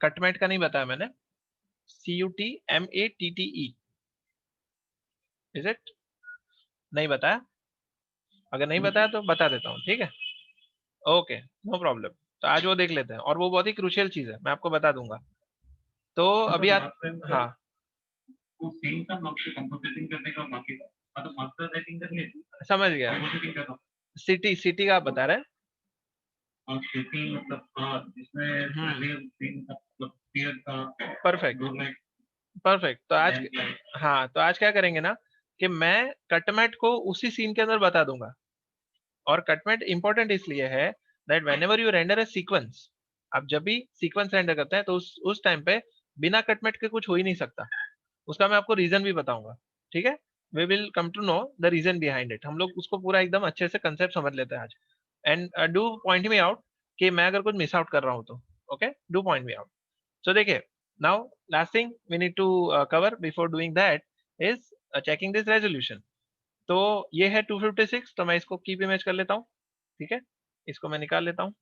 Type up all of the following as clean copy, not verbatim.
कटमेट का नहीं बताया मैंने, CUTMATTE, इज इट? नहीं बताया? अगर नहीं बताया तो बता देता हूँ, ठीक है? Okay, no problem. तो आज वो देख लेते हैं, और वो बहुत ही क्रूशियल चीज है, मैं आपको बता दूंगा। तो अभी आप, हाँ वो सेम था आपसे कंपोजिटिंग करने का, बाकी का तो मास्टर राइटिंग कर लिए, समझ गया। कंपोजिटिंग कर रहा हूँ। सिटी का आप बता रहे हैं? और सेटिंग मतलब हाँ, जिसमें पहले सीन था, मतलब पीरियड था, परफेक्ट, दो लाइक परफेक्ट। तो आज, लैंड लाइक। हाँ तो आज क्या करेंगे ना, कि मैं कटमेट को उसी सीन के अंदर बता दूंगा। और कटमेट इंपॉर्टेंट इसलिए है that when ever you render A sequence, आप जब भी सीक्वेंस रेंडर करते हैं तो उस टाइम पे बिना कटमेट के कुछ हो ही नहीं सकता। उसका मैं आपको रीजन भी बताऊंगा, ठीक है? We will come to know the reason behind it. हम लोग उसको पूरा एकदम अच्छे से कंसेप्ट समझ लेते हैं आज। And do point me out कि मैं अगर कुछ मिस आउट कर रहा हूं तो। Okay, do point me out. So देखिए, now last thing we need to cover before doing that is checking this resolution. तो ये है 256, तो मैं इसको कीप इमेज कर लेता हूँ, ठीक है? इसको मैं निकाल लेता हूँ।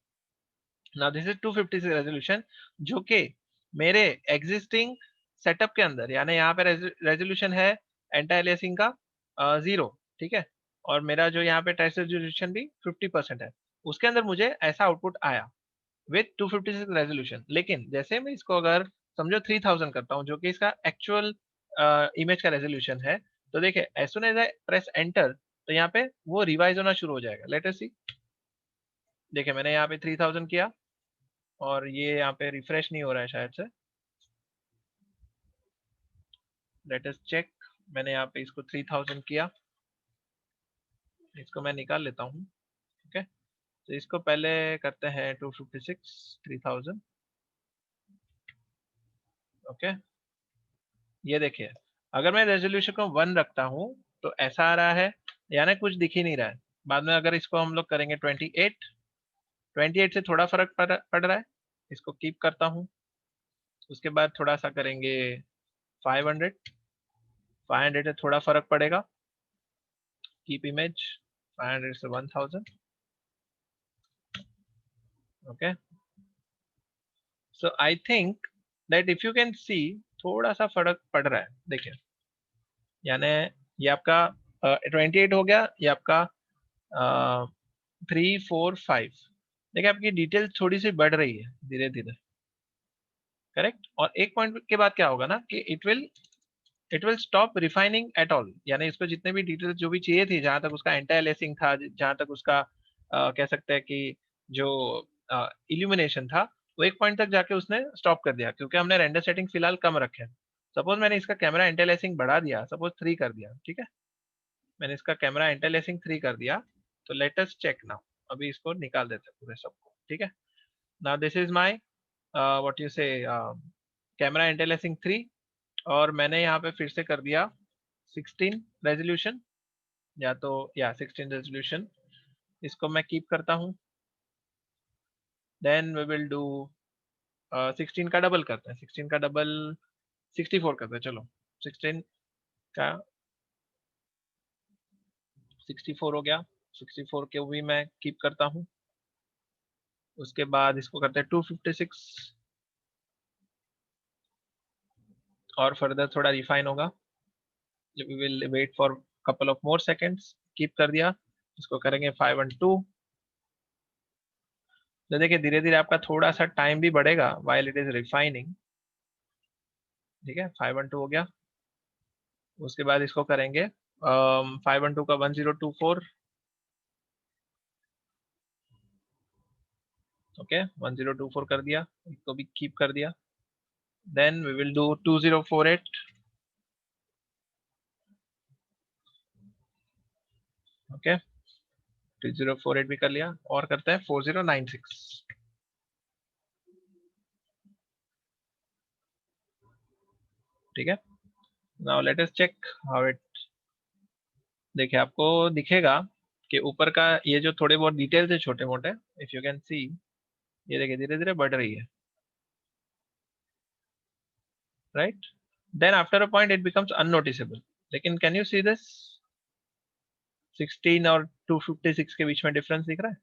नाउ दिस इज 256 रेजोल्यूशन, जो कि मेरे एग्जिस्टिंग सेटअप के अंदर, यानी यहाँ पे रेजोल्यूशन है एंटी अलियासिंग का 0, ठीक है? और मेरा जो यहाँ पे टेस्ट रेजोल्यूशन भी 50% है। उसके अंदर मुझे ऐसा आउटपुट आया विथ 256 रेजोल्यूशन। लेकिन जैसे मैं इसको अगर समझो 3000 करता हूँ, जो कि इसका एक्चुअल इमेज का रेजोल्यूशन है, तो देखिए as soon as I press enter, तो यहाँ पे वो रिवाइज होना शुरू हो जाएगा। Let us see. देखिए मैंने यहाँ पे 3000 किया, और ये यहाँ पे रिफ्रेश नहीं हो रहा है शायद से। Let us check. मैंने यहाँ पे इसको 3000 किया, इसको मैं निकाल लेता हूँ, ठीक है? तो इसको पहले करते हैं 256 3000। ओके, ये देखिए, अगर मैं रेजोल्यूशन को 1 रखता हूँ तो ऐसा आ रहा है, यानी कुछ दिख ही नहीं रहा है। बाद में अगर इसको हम लोग करेंगे 28 से थोड़ा फर्क पड़ रहा है, इसको कीप करता हूँ। उसके बाद थोड़ा सा करेंगे 500 से थोड़ा फर्क पड़ेगा, कीप इमेज 500 से 1000। Okay, so I think that if you can सी, थोड़ा सा फर्क पड़ रहा है, देखिए। यानी ये आपका 28 हो गया, ये आपका 3 4 5। देखिए आपकी डिटेल थोड़ी सी बढ़ रही है धीरे धीरे, करेक्ट? और एक पॉइंट के बाद क्या होगा ना, कि it will stop refining at all. यानी इसको जितने भी डिटेल्स जो भी चाहिए थी, जहां तक उसका एंटी अलियासिंग था, जहां तक उसका कह सकते हैं कि जो इल्यूमिनेशन था, वो एक पॉइंट तक जाके उसने स्टॉप कर दिया, क्योंकि हमने रेंडर सेटिंग फिलहाल कम रखे हैं। सपोज मैंने इसका कैमरा एंटी अलियासिंग बढ़ा दिया, सपोज 3 कर दिया, ठीक है? मैंने इसका कैमरा एंटी अलियासिंग 3 कर दिया। तो लेट अस चेक नाउ। अभी इसको निकाल देते हैं पूरे सबको, ठीक है? Now this is my what you से कैमरा एंटी अलियासिंग 3, और मैंने यहाँ पे फिर से कर दिया 16 रेजोल्यूशन, या 16 रेजोल्यूशन। इसको मैं कीप करता हूँ। देन वी विल डू 16 का डबल करते हैं, 16 का डबल 64 करते हैं, चलो। 16 का 64 हो गया, 64 के भी मैं कीप करता हूँ। उसके बाद इसको करते हैं 256, और फर्दर थोड़ा रिफाइन होगा। We will wait for couple of more seconds. Keep कर दिया, इसको करेंगे 512। तो देखिए धीरे धीरे आपका थोड़ा सा टाइम भी बढ़ेगा वाइल इट इज रिफाइनिंग, ठीक है? 512 हो गया। उसके बाद इसको करेंगे 512 का 1024। ओके, 1024 कर दिया, इसको भी कीप कर दिया। Then we will do 2048। Okay, 2048 भी कर लिया, और करते हैं 4096, ठीक है? Now let us check how it. देखिए आपको दिखेगा कि ऊपर का ये जो थोड़े बहुत डिटेल्स है छोटे मोटे, इफ यू कैन सी, ये देखिए धीरे धीरे बढ़ रही है, right? Then after a point it becomes unnoticeable. लेकिन कैन यू सी दिस 16 और 256 के बीच में डिफरेंस दिख रहा है?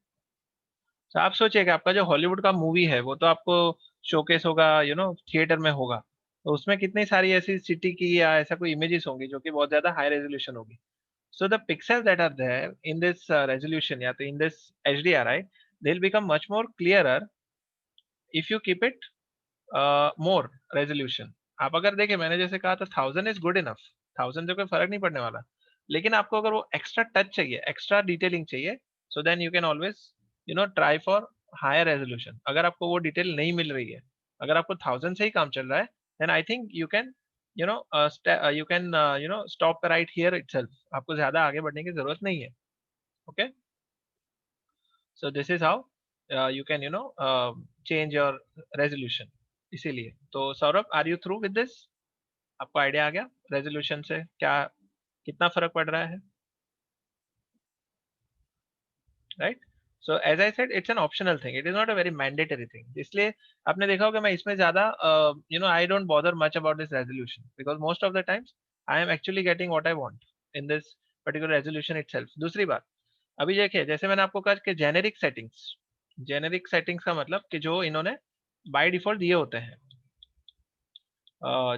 तो आप सोचिए कि आपका जो हॉलीवुड का मूवी है वो तो आपको शोकेस होगा, थिएटर में होगा, तो उसमें कितनी सारी ऐसी सिटी की या ऐसा कोई इमेजेस होंगी जो कि बहुत ज्यादा हाई रेजोल्यूशन होगी. So the pixels that are there in this resolution, या तो in this HDRI, they'll become much more clearer if you keep it more resolution. आप अगर देखें, मैंने जैसे कहा था 1000 is good enough, 1000 से कोई फर्क नहीं पड़ने वाला. लेकिन आपको अगर वो एक्स्ट्रा टच चाहिए, एक्स्ट्रा डिटेलिंग चाहिए, so then you can always try for higher resolution. अगर आपको वो डिटेल नहीं मिल रही है, अगर आपको 1000 से ही काम चल रहा है, then I think you can stop right here itself. आपको ज्यादा आगे बढ़ने की जरूरत नहीं है. Okay, so this is how you can change your resolution. इसीलिए तो Saurabh, are you through with this? आपको आइडिया आ गया रेजोल्यूशन से क्या कितना फर्क पड़ रहा है, right? So as I said, it's an optional thing, it is not a very mandatory thing. इसलिए आपने देखा होगा मैं इसमें ज्यादा I don't bother much about this resolution, because most of the times I am actually getting what I want in this particular resolution itself. दूसरी बात, अभी देखिए, जैसे मैंने आपको कहा कि जेनेरिक सेटिंग्स का मतलब कि जो इन्होंने बाय डिफॉल्ट दिए होते हैं,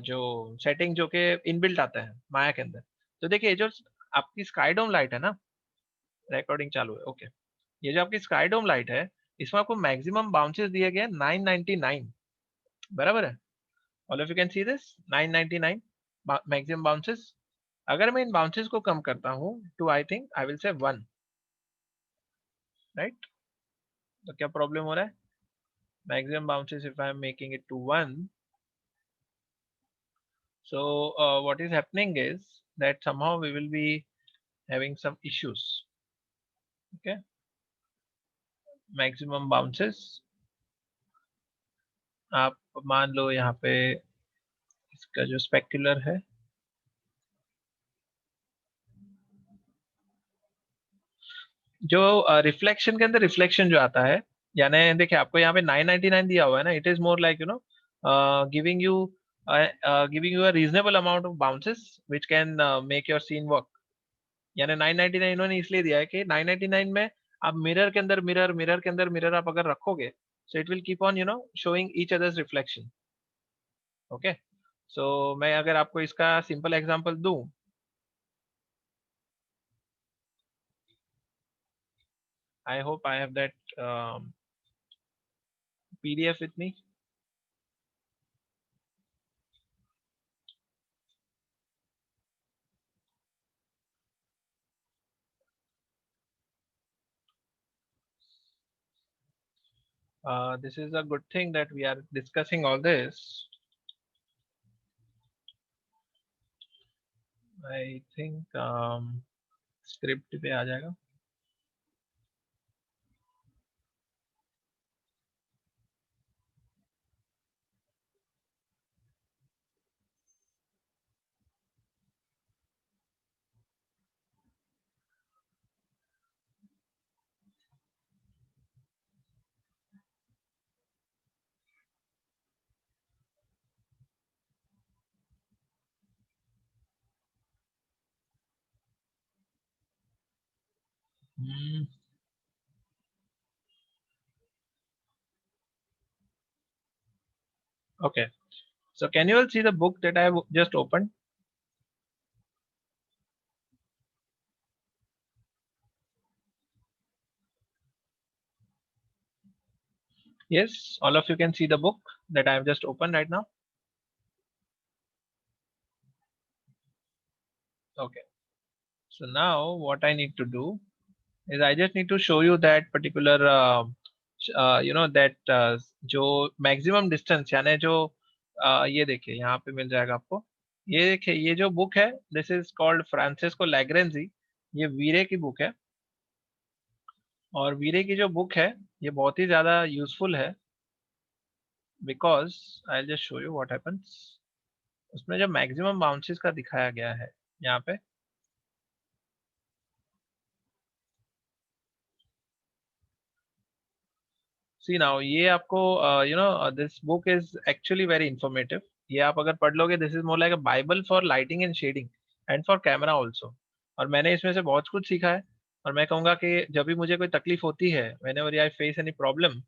जो सेटिंग जो कि इनबिल्ट आता है माया के अंदर. तो देखिए, ये जो आपकी स्काईडोम लाइट है ना, रिकॉर्डिंग चालू है, ओके. ये जो आपकी स्काईडोम लाइट है, इसमें आपको मैक्सिमम बाउंसेस दिए गए 999, बराबर है? All of you can see this 999 maximum bounces. अगर मैं इन बाउंसेस को कम करता हूँ to, I think I will say 1, right? तो क्या प्रॉब्लम हो रहा है? Maximum bounces if I am making it to 1, so what is happening is that somehow we will be having some issues. Okay, maximum bounces आप मान लो यहाँ पे इसका जो स्पेक्युलर है, जो रिफ्लेक्शन के अंदर रिफ्लेक्शन जो आता है, यानी देखिए आपको यहाँ पे 999 दिया हुआ है ना, it is more like giving you giving you a reasonable amount of bounces which can make your scene work. यानी 999 इन्होंने इसलिए दिया है कि 999 में आप मिरर के अंदर मिरर के अंदर मिरर आप अगर रखोगे, so it will keep on showing each other's reflection. Okay, so मैं अगर आपको इसका सिंपल एग्जांपल दूं, I hope I have that PDF with me. This is a good thing that we are discussing all this. I think script पे आ जाएगा. Okay, so can you all see the book that I have just opened? Yes, all of you can see the book that I have just opened right now. Okay, so now what I need to do is I just need to show you that particular that जो maximum distance, यानी जो ये देखिए यहाँ पे मिल जाएगा आपको. ये देखिए, ये जो बुक है, दिस इज कॉल्ड फ्रांसिस्को लैग्रेंजी. ये वीरे की बुक है, और वीरे की जो बुक है ये बहुत ही ज्यादा यूजफुल है, because I just show you what happens. उसमें जो मैक्सिमम बाउंसेस का दिखाया गया है यहाँ पे, सी नाउ, ये आपको this book is actually very informative. ये आप अगर पढ़ लोगे, this is more like a bible for lighting and shading and for camera also. और मैंने इसमें से बहुत कुछ सीखा है. और मैं कहूंगा कि जब भी मुझे कोई तकलीफ होती है, whenever I face any problem,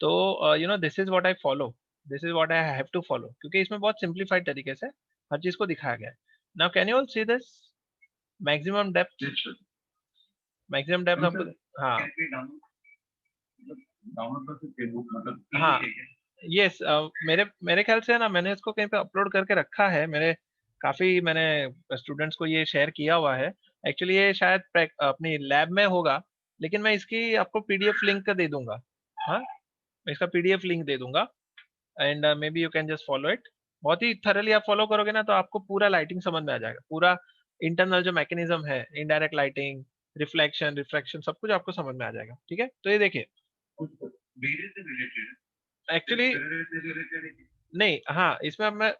तो you know this is what I follow, this is what I have to follow, क्योंकि इसमें बहुत सिंप्लीफाइड तरीके से हर चीज को दिखाया गया है। Now can you all see this maximum depth? Maximum depth आपको, हाँ डाउनलोड कर सकते हैं बुक, मतलब हाँ, ठीक है। यस, मेरे मेरे ख्याल से ना, मैंने इसको कहीं पे अपलोड करके रखा है, मेरे काफी मैंने स्टूडेंट्स को ये शेयर किया हुआ है। एक्चुअली ये शायद अपनी लैब में होगा, लेकिन मैं इसकी आपको पीडीएफ लिंक दे दूंगा। हाँ, मैं इसका पीडीएफ लिंक दे दूंगा, and may be you can just follow it. बहुत ही थरली आप फॉलो करोगे ना, तो आपको पूरा लाइटिंग समझ में आ जाएगा, पूरा इंटरनल जो मैकेनिज्म है, इनडायरेक्ट लाइटिंग, रिफ्लेक्शन, रिफ्रैक्शन, सब कुछ आपको समझ में आ जाएगा। ठीक है, तो ये देखिए वीडियो से रिलेटेड एक्चुअली, से रिलेटेड। नहीं, हाँ, इसमें अब मैं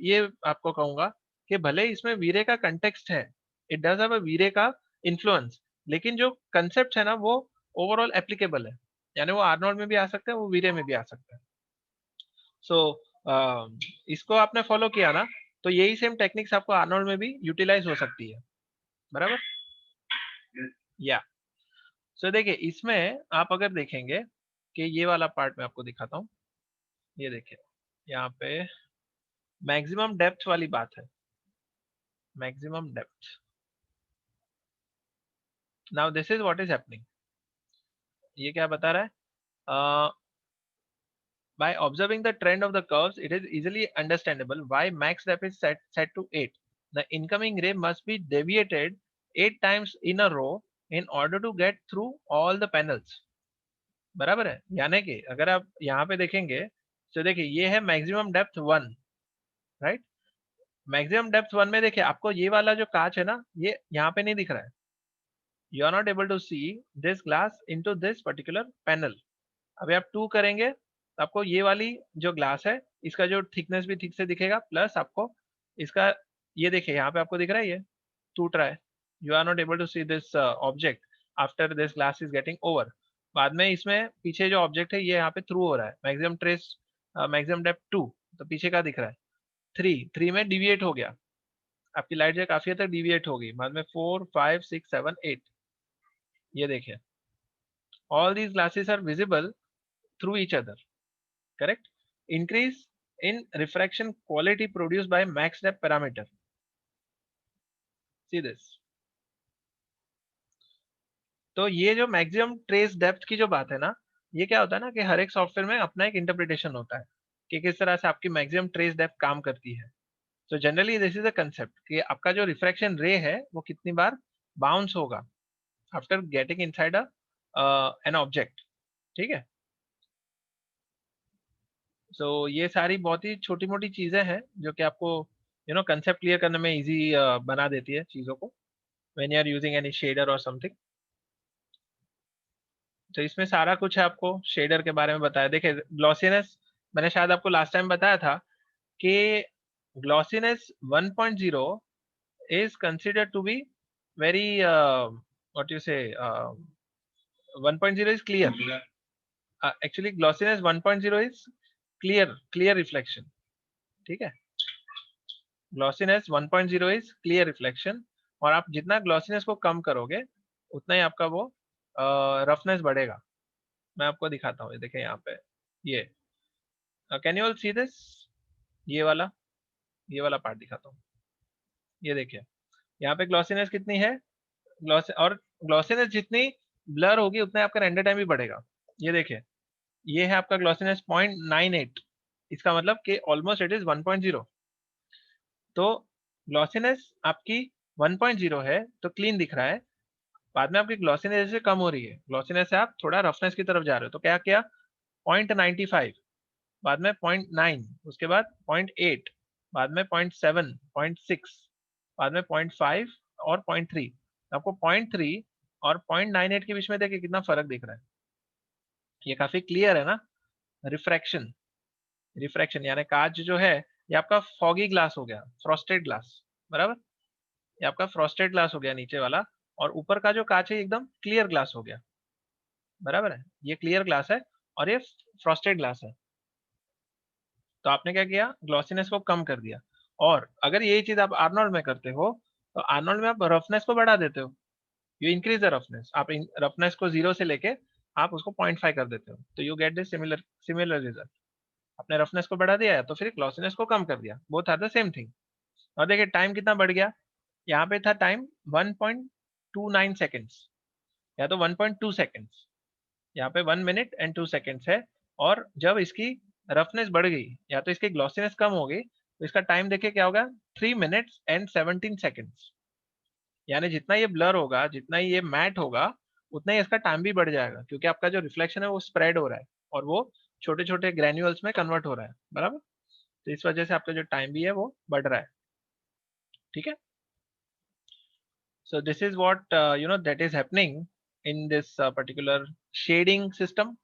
ये आपको कहूंगा कि भले ही इसमें वीरे का कंटेक्स्ट है, इट डज हैव अ वीरे का इन्फ्लुएंस, लेकिन जो कंसेप्ट है ना, वो ओवरऑल एप्लीकेबल है, यानी वो आर्नोल्ड में भी आ सकता है, वो वीरे में भी आ सकता है। सो इसको आपने फॉलो किया ना, तो यही सेम टेक्निक्स आपको आर्नोल्ड में भी यूटिलाइज हो सकती है, बराबर? या सो देखिए, इसमें आप अगर देखेंगे कि ये वाला पार्ट मैं आपको दिखाता हूँ, ये देखिए यहाँ पे मैक्सिमम डेप्थ वाली बात है, maximum depth. Now this is what is happening, ये क्या बता रहा है? By observing the trend of the curves, it is easily understandable why max depth is set to 8. The incoming ray must be deviated 8 times in a row in order to get through all the panels. बराबर है? यानी कि अगर आप यहाँ पे देखेंगे, तो देखिए ये है maximum depth 1, right? Maximum depth 1 में देखिए आपको ये वाला जो कांच है ना, ये यहाँ पे नहीं दिख रहा है। You are not able to see this glass into this particular panel. अभी आप 2 करेंगे तो आपको ये वाली जो ग्लास है, इसका जो थिकनेस भी ठीक से दिखेगा, प्लस आपको इसका, ये देखिए यहाँ पे आपको दिख रहा है, ये टूट रहा है। You are not able to see this object after this glass is getting over. बाद में इसमें पीछे जो ऑब्जेक्ट है, ये यहाँ पे थ्रू हो रहा है, मैक्सिमम ट्रेस, मैक्सिमम डेप्थ 2, तो पीछे का दिख रहा है 3 में डिविएट हो गया, आपकी लाइट जो काफी हद तक डिविएट हो गई। बाद में 4 5 6 7 8, ये देखिए all these glasses are visible through each other, correct? Increase in refraction quality produced by max depth parameter. See this. तो ये जो मैक्सिमम ट्रेस डेप्थ की जो बात है ना, ये क्या होता है ना कि हर एक सॉफ्टवेयर में अपना एक इंटरप्रिटेशन होता है कि किस तरह से आपकी मैक्सिमम ट्रेस डेप्थ काम करती है। तो generally this is a concept कि आपका जो रिफ्रैक्शन रे है, वो कितनी बार बाउंस होगा after getting inside an object. ठीक है, सो ये सारी बहुत ही छोटी मोटी चीजें हैं जो कि आपको कंसेप्ट क्लियर करने में इजी बना देती है चीजों को, when you are using any shader or something। तो इसमें सारा कुछ है, आपको शेडर के बारे में बताया। देखिए ग्लॉसीनेस, मैंने शायद आपको लास्ट टाइम बताया था कि glossiness 1.0 is considered to be very what you say 1.0 is clear, actually glossiness 1.0 is clear reflection। ठीक है, ग्लॉसीनेस 1.0 इज क्लियर रिफ्लेक्शन, और आप जितना ग्लॉसीनेस को कम करोगे, उतना ही आपका वो रफनेस बढ़ेगा। मैं आपको दिखाता हूँ, ये देखिए यहाँ पे, ये can you all see this, ये वाला, ये वाला पार्ट दिखाता हूँ। ये देखिए यहाँ पे ग्लॉसीनेस कितनी है, ग्लॉस और ग्लॉसीनेस जितनी ब्लर होगी, उतना आपका रेंडर टाइम भी बढ़ेगा। ये देखिए ये है आपका ग्लॉसीनेस 0.98, इसका मतलब कि ऑलमोस्ट इट इज 1.0। तो ग्लॉसीनेस आपकी 1.0 है तो क्लीन दिख रहा है, बाद में आपकी ग्लॉसीनेस से कम हो रही है, ग्लॉसीनेस से आप थोड़ा रफनेस की तरफ जा रहे हो, तो क्या किया 0.95, बाद में 0.9, उसके बाद 0.8, बाद में 0.7, 0.6, बाद में 0.5 और 0.3। आपको 0.3 और 0.98 के बीच में देखिए कितना फर्क दिख रहा है, ये काफी क्लियर है ना। रिफ्रैक्शन, रिफ्रैक्शन यानी कांच जो है, ये आपका फॉगी ग्लास हो गया, फ्रॉस्टेड ग्लास, बराबर? ये आपका फ्रॉस्टेड ग्लास हो गया नीचे वाला, और ऊपर का जो कांच है एकदम क्लियर ग्लास हो गया, बराबर है? ये क्लियर ग्लास है और ये फ्रॉस्टेड ग्लास है। तो आपने क्या किया, ग्लॉसीनेस को कम कर दिया। और अगर यही चीज आप आर्नोल्ड में करते हो, तो आर्नोल्ड में आप रफनेस को बढ़ा देते हो, यू इंक्रीज द रफनेस, आप रफनेस को 0 से लेके आप उसको 0.5 कर देते हो, तो you get this similar result. आपने रफनेस को बढ़ा दिया है तो फिर ग्लॉसीनेस को कम कर दिया, both are the same thing. और देखिए टाइम कितना बढ़ गया, यहाँ पे था टाइम 1.29 सेकेंड्स या तो 1.2 सेकेंड्स, यहाँ पे 1 मिनट एंड 2 सेकेंड्स है। और जब इसकी रफनेस बढ़ गई या तो इसकी ग्लॉसीनेस कम हो गई तो इसका टाइम देखिए क्या होगा, 3 मिनट्स एंड 17 सेकेंड्स। यानी जितना ये ब्लर होगा, जितना ये मैट होगा, उतना ही इसका टाइम भी बढ़ जाएगा, क्योंकि आपका जो रिफ्लेक्शन है वो स्प्रेड हो रहा है और वो छोटे छोटे ग्रेन्यूल्स में कन्वर्ट हो रहा है, बराबर। तो इस वजह से आपका जो टाइम भी है वो बढ़ रहा है, ठीक है। So this is what that is happening in this particular shading system.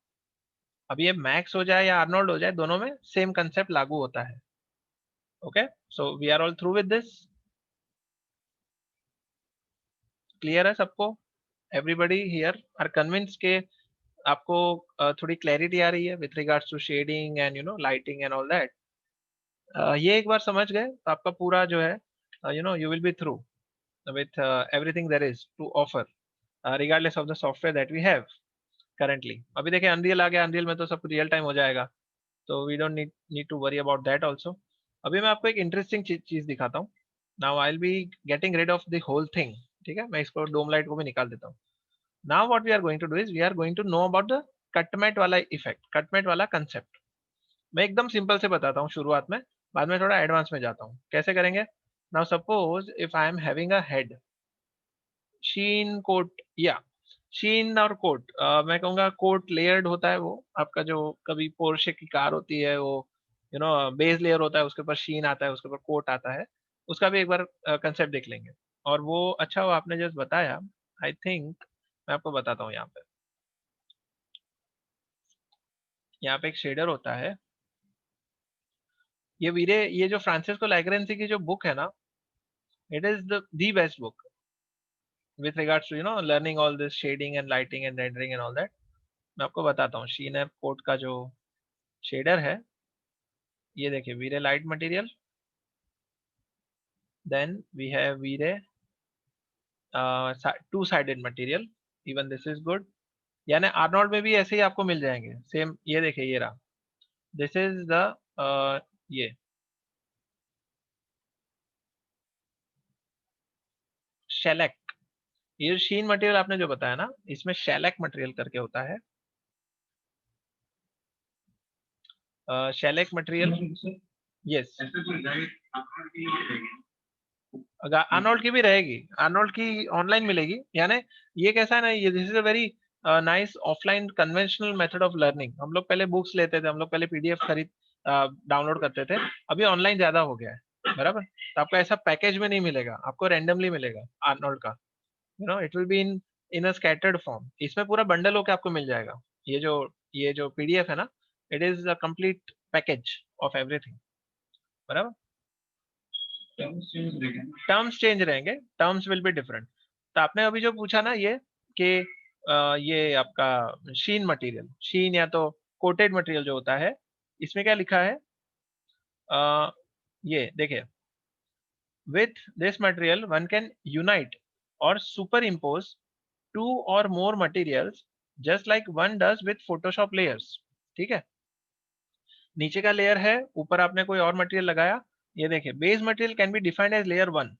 अब ये मैक्स हो जाए या आर्नोल्ड हो जाए, दोनों में सेम कंसेप्ट लागू होता है। Okay, so we are all through with this, clear है सबको? एवरीबडी हियर आर कन्विंस के आपको थोड़ी क्लैरिटी आ रही है with regards to shading and lighting and all that. ये एक बार समझ गए तो आपका पूरा जो है you will be through with everything there is to offer regardless of the software that we have currently. अभी देखिए अनरियल आ गया, अनरियल में तो सब रियल टाइम हो जाएगा, तो we don't need to worry about that also. अभी मैं आपको एक इंटरेस्टिंग चीज दिखाता हूँ। Now I will be getting rid of the whole thing, ठीक है। मैं इसको डोम लाइट को भी निकाल देता हूँ। Now what we are going to do is we are going to know about the cut matte वाला इफेक्ट, कटमेट वाला कंसेप्ट। मैं एकदम सिंपल से बताता हूँ शुरुआत में, बाद में थोड़ा एडवांस में जाता हूँ। कैसे करेंगे? Now suppose if I am having a head sheen coat, या शीन और कोट, मैं कहूँगा कोट लेयर्ड होता है वो आपका, जो कभी पोर्शे की कार होती है वो बेस लेयर होता है, उसके ऊपर शीन आता है, उसके ऊपर कोट आता है। उसका भी एक बार कंसेप्ट देख लेंगे। और वो अच्छा वो आपने जस्ट बताया, आई थिंक मैं आपको बताता हूँ। यहाँ पे एक शेडर होता है, ये वीरे, ये जो फ्रांसिस्को लैग्रेंसी की जो बुक है ना, it is the best book with regards to learning all this shading and lighting and rendering and all that. मैं आपको बताता हूँ शीनर कोट का जो शेडर है, ये देखिए VRay light material, then we have VRay two sided material, even this is good. यानी आर्नोल्ड में भी ऐसे ही आपको मिल जाएंगे सेम। ये देखिए ये रहा, दिस इज द ये शेलेक। ये शीन मटेरियल आपने जो बताया ना, इसमें शेलेक मटेरियल करके होता है। शेलेक मटेरियल, यस। ऐसे कोई गाइड आपको भी मिलेगी? आर्नोल्ड की भी रहेगी, आर्नोल्ड की ऑनलाइन मिलेगी। यानी ये कैसा है ना, ये this is a very nice offline conventional method of learning. हम लोग पहले बुक्स लेते थे, हम लोग पहले पीडीएफ खरीद डाउनलोड करते थे, अभी ऑनलाइन ज्यादा हो गया है, बराबर। तो आपको ऐसा पैकेज में नहीं मिलेगा, आपको रैंडमली मिलेगा आर्नोल्ड का, it will be in a scattered form. इसमें पूरा बंडल होके आपको मिल जाएगा। ये जो पीडीएफ है ना, it is a complete package of everything, बराबर। टर्म्स चेंज रहेंगे, टर्म्स विल बी डिफरेंट। तो आपने अभी जो पूछा ना ये कि ये आपका शीन मटेरियल, शीन या तो कोटेड मटेरियल जो होता है, इसमें क्या लिखा है? ये देखिए, with this material one can unite or superimpose two or more materials just like one does with Photoshop layers, ठीक है। नीचे का लेयर है, ऊपर आपने कोई और मटेरियल लगाया। ये देखिए base material can be defined edge layer 1,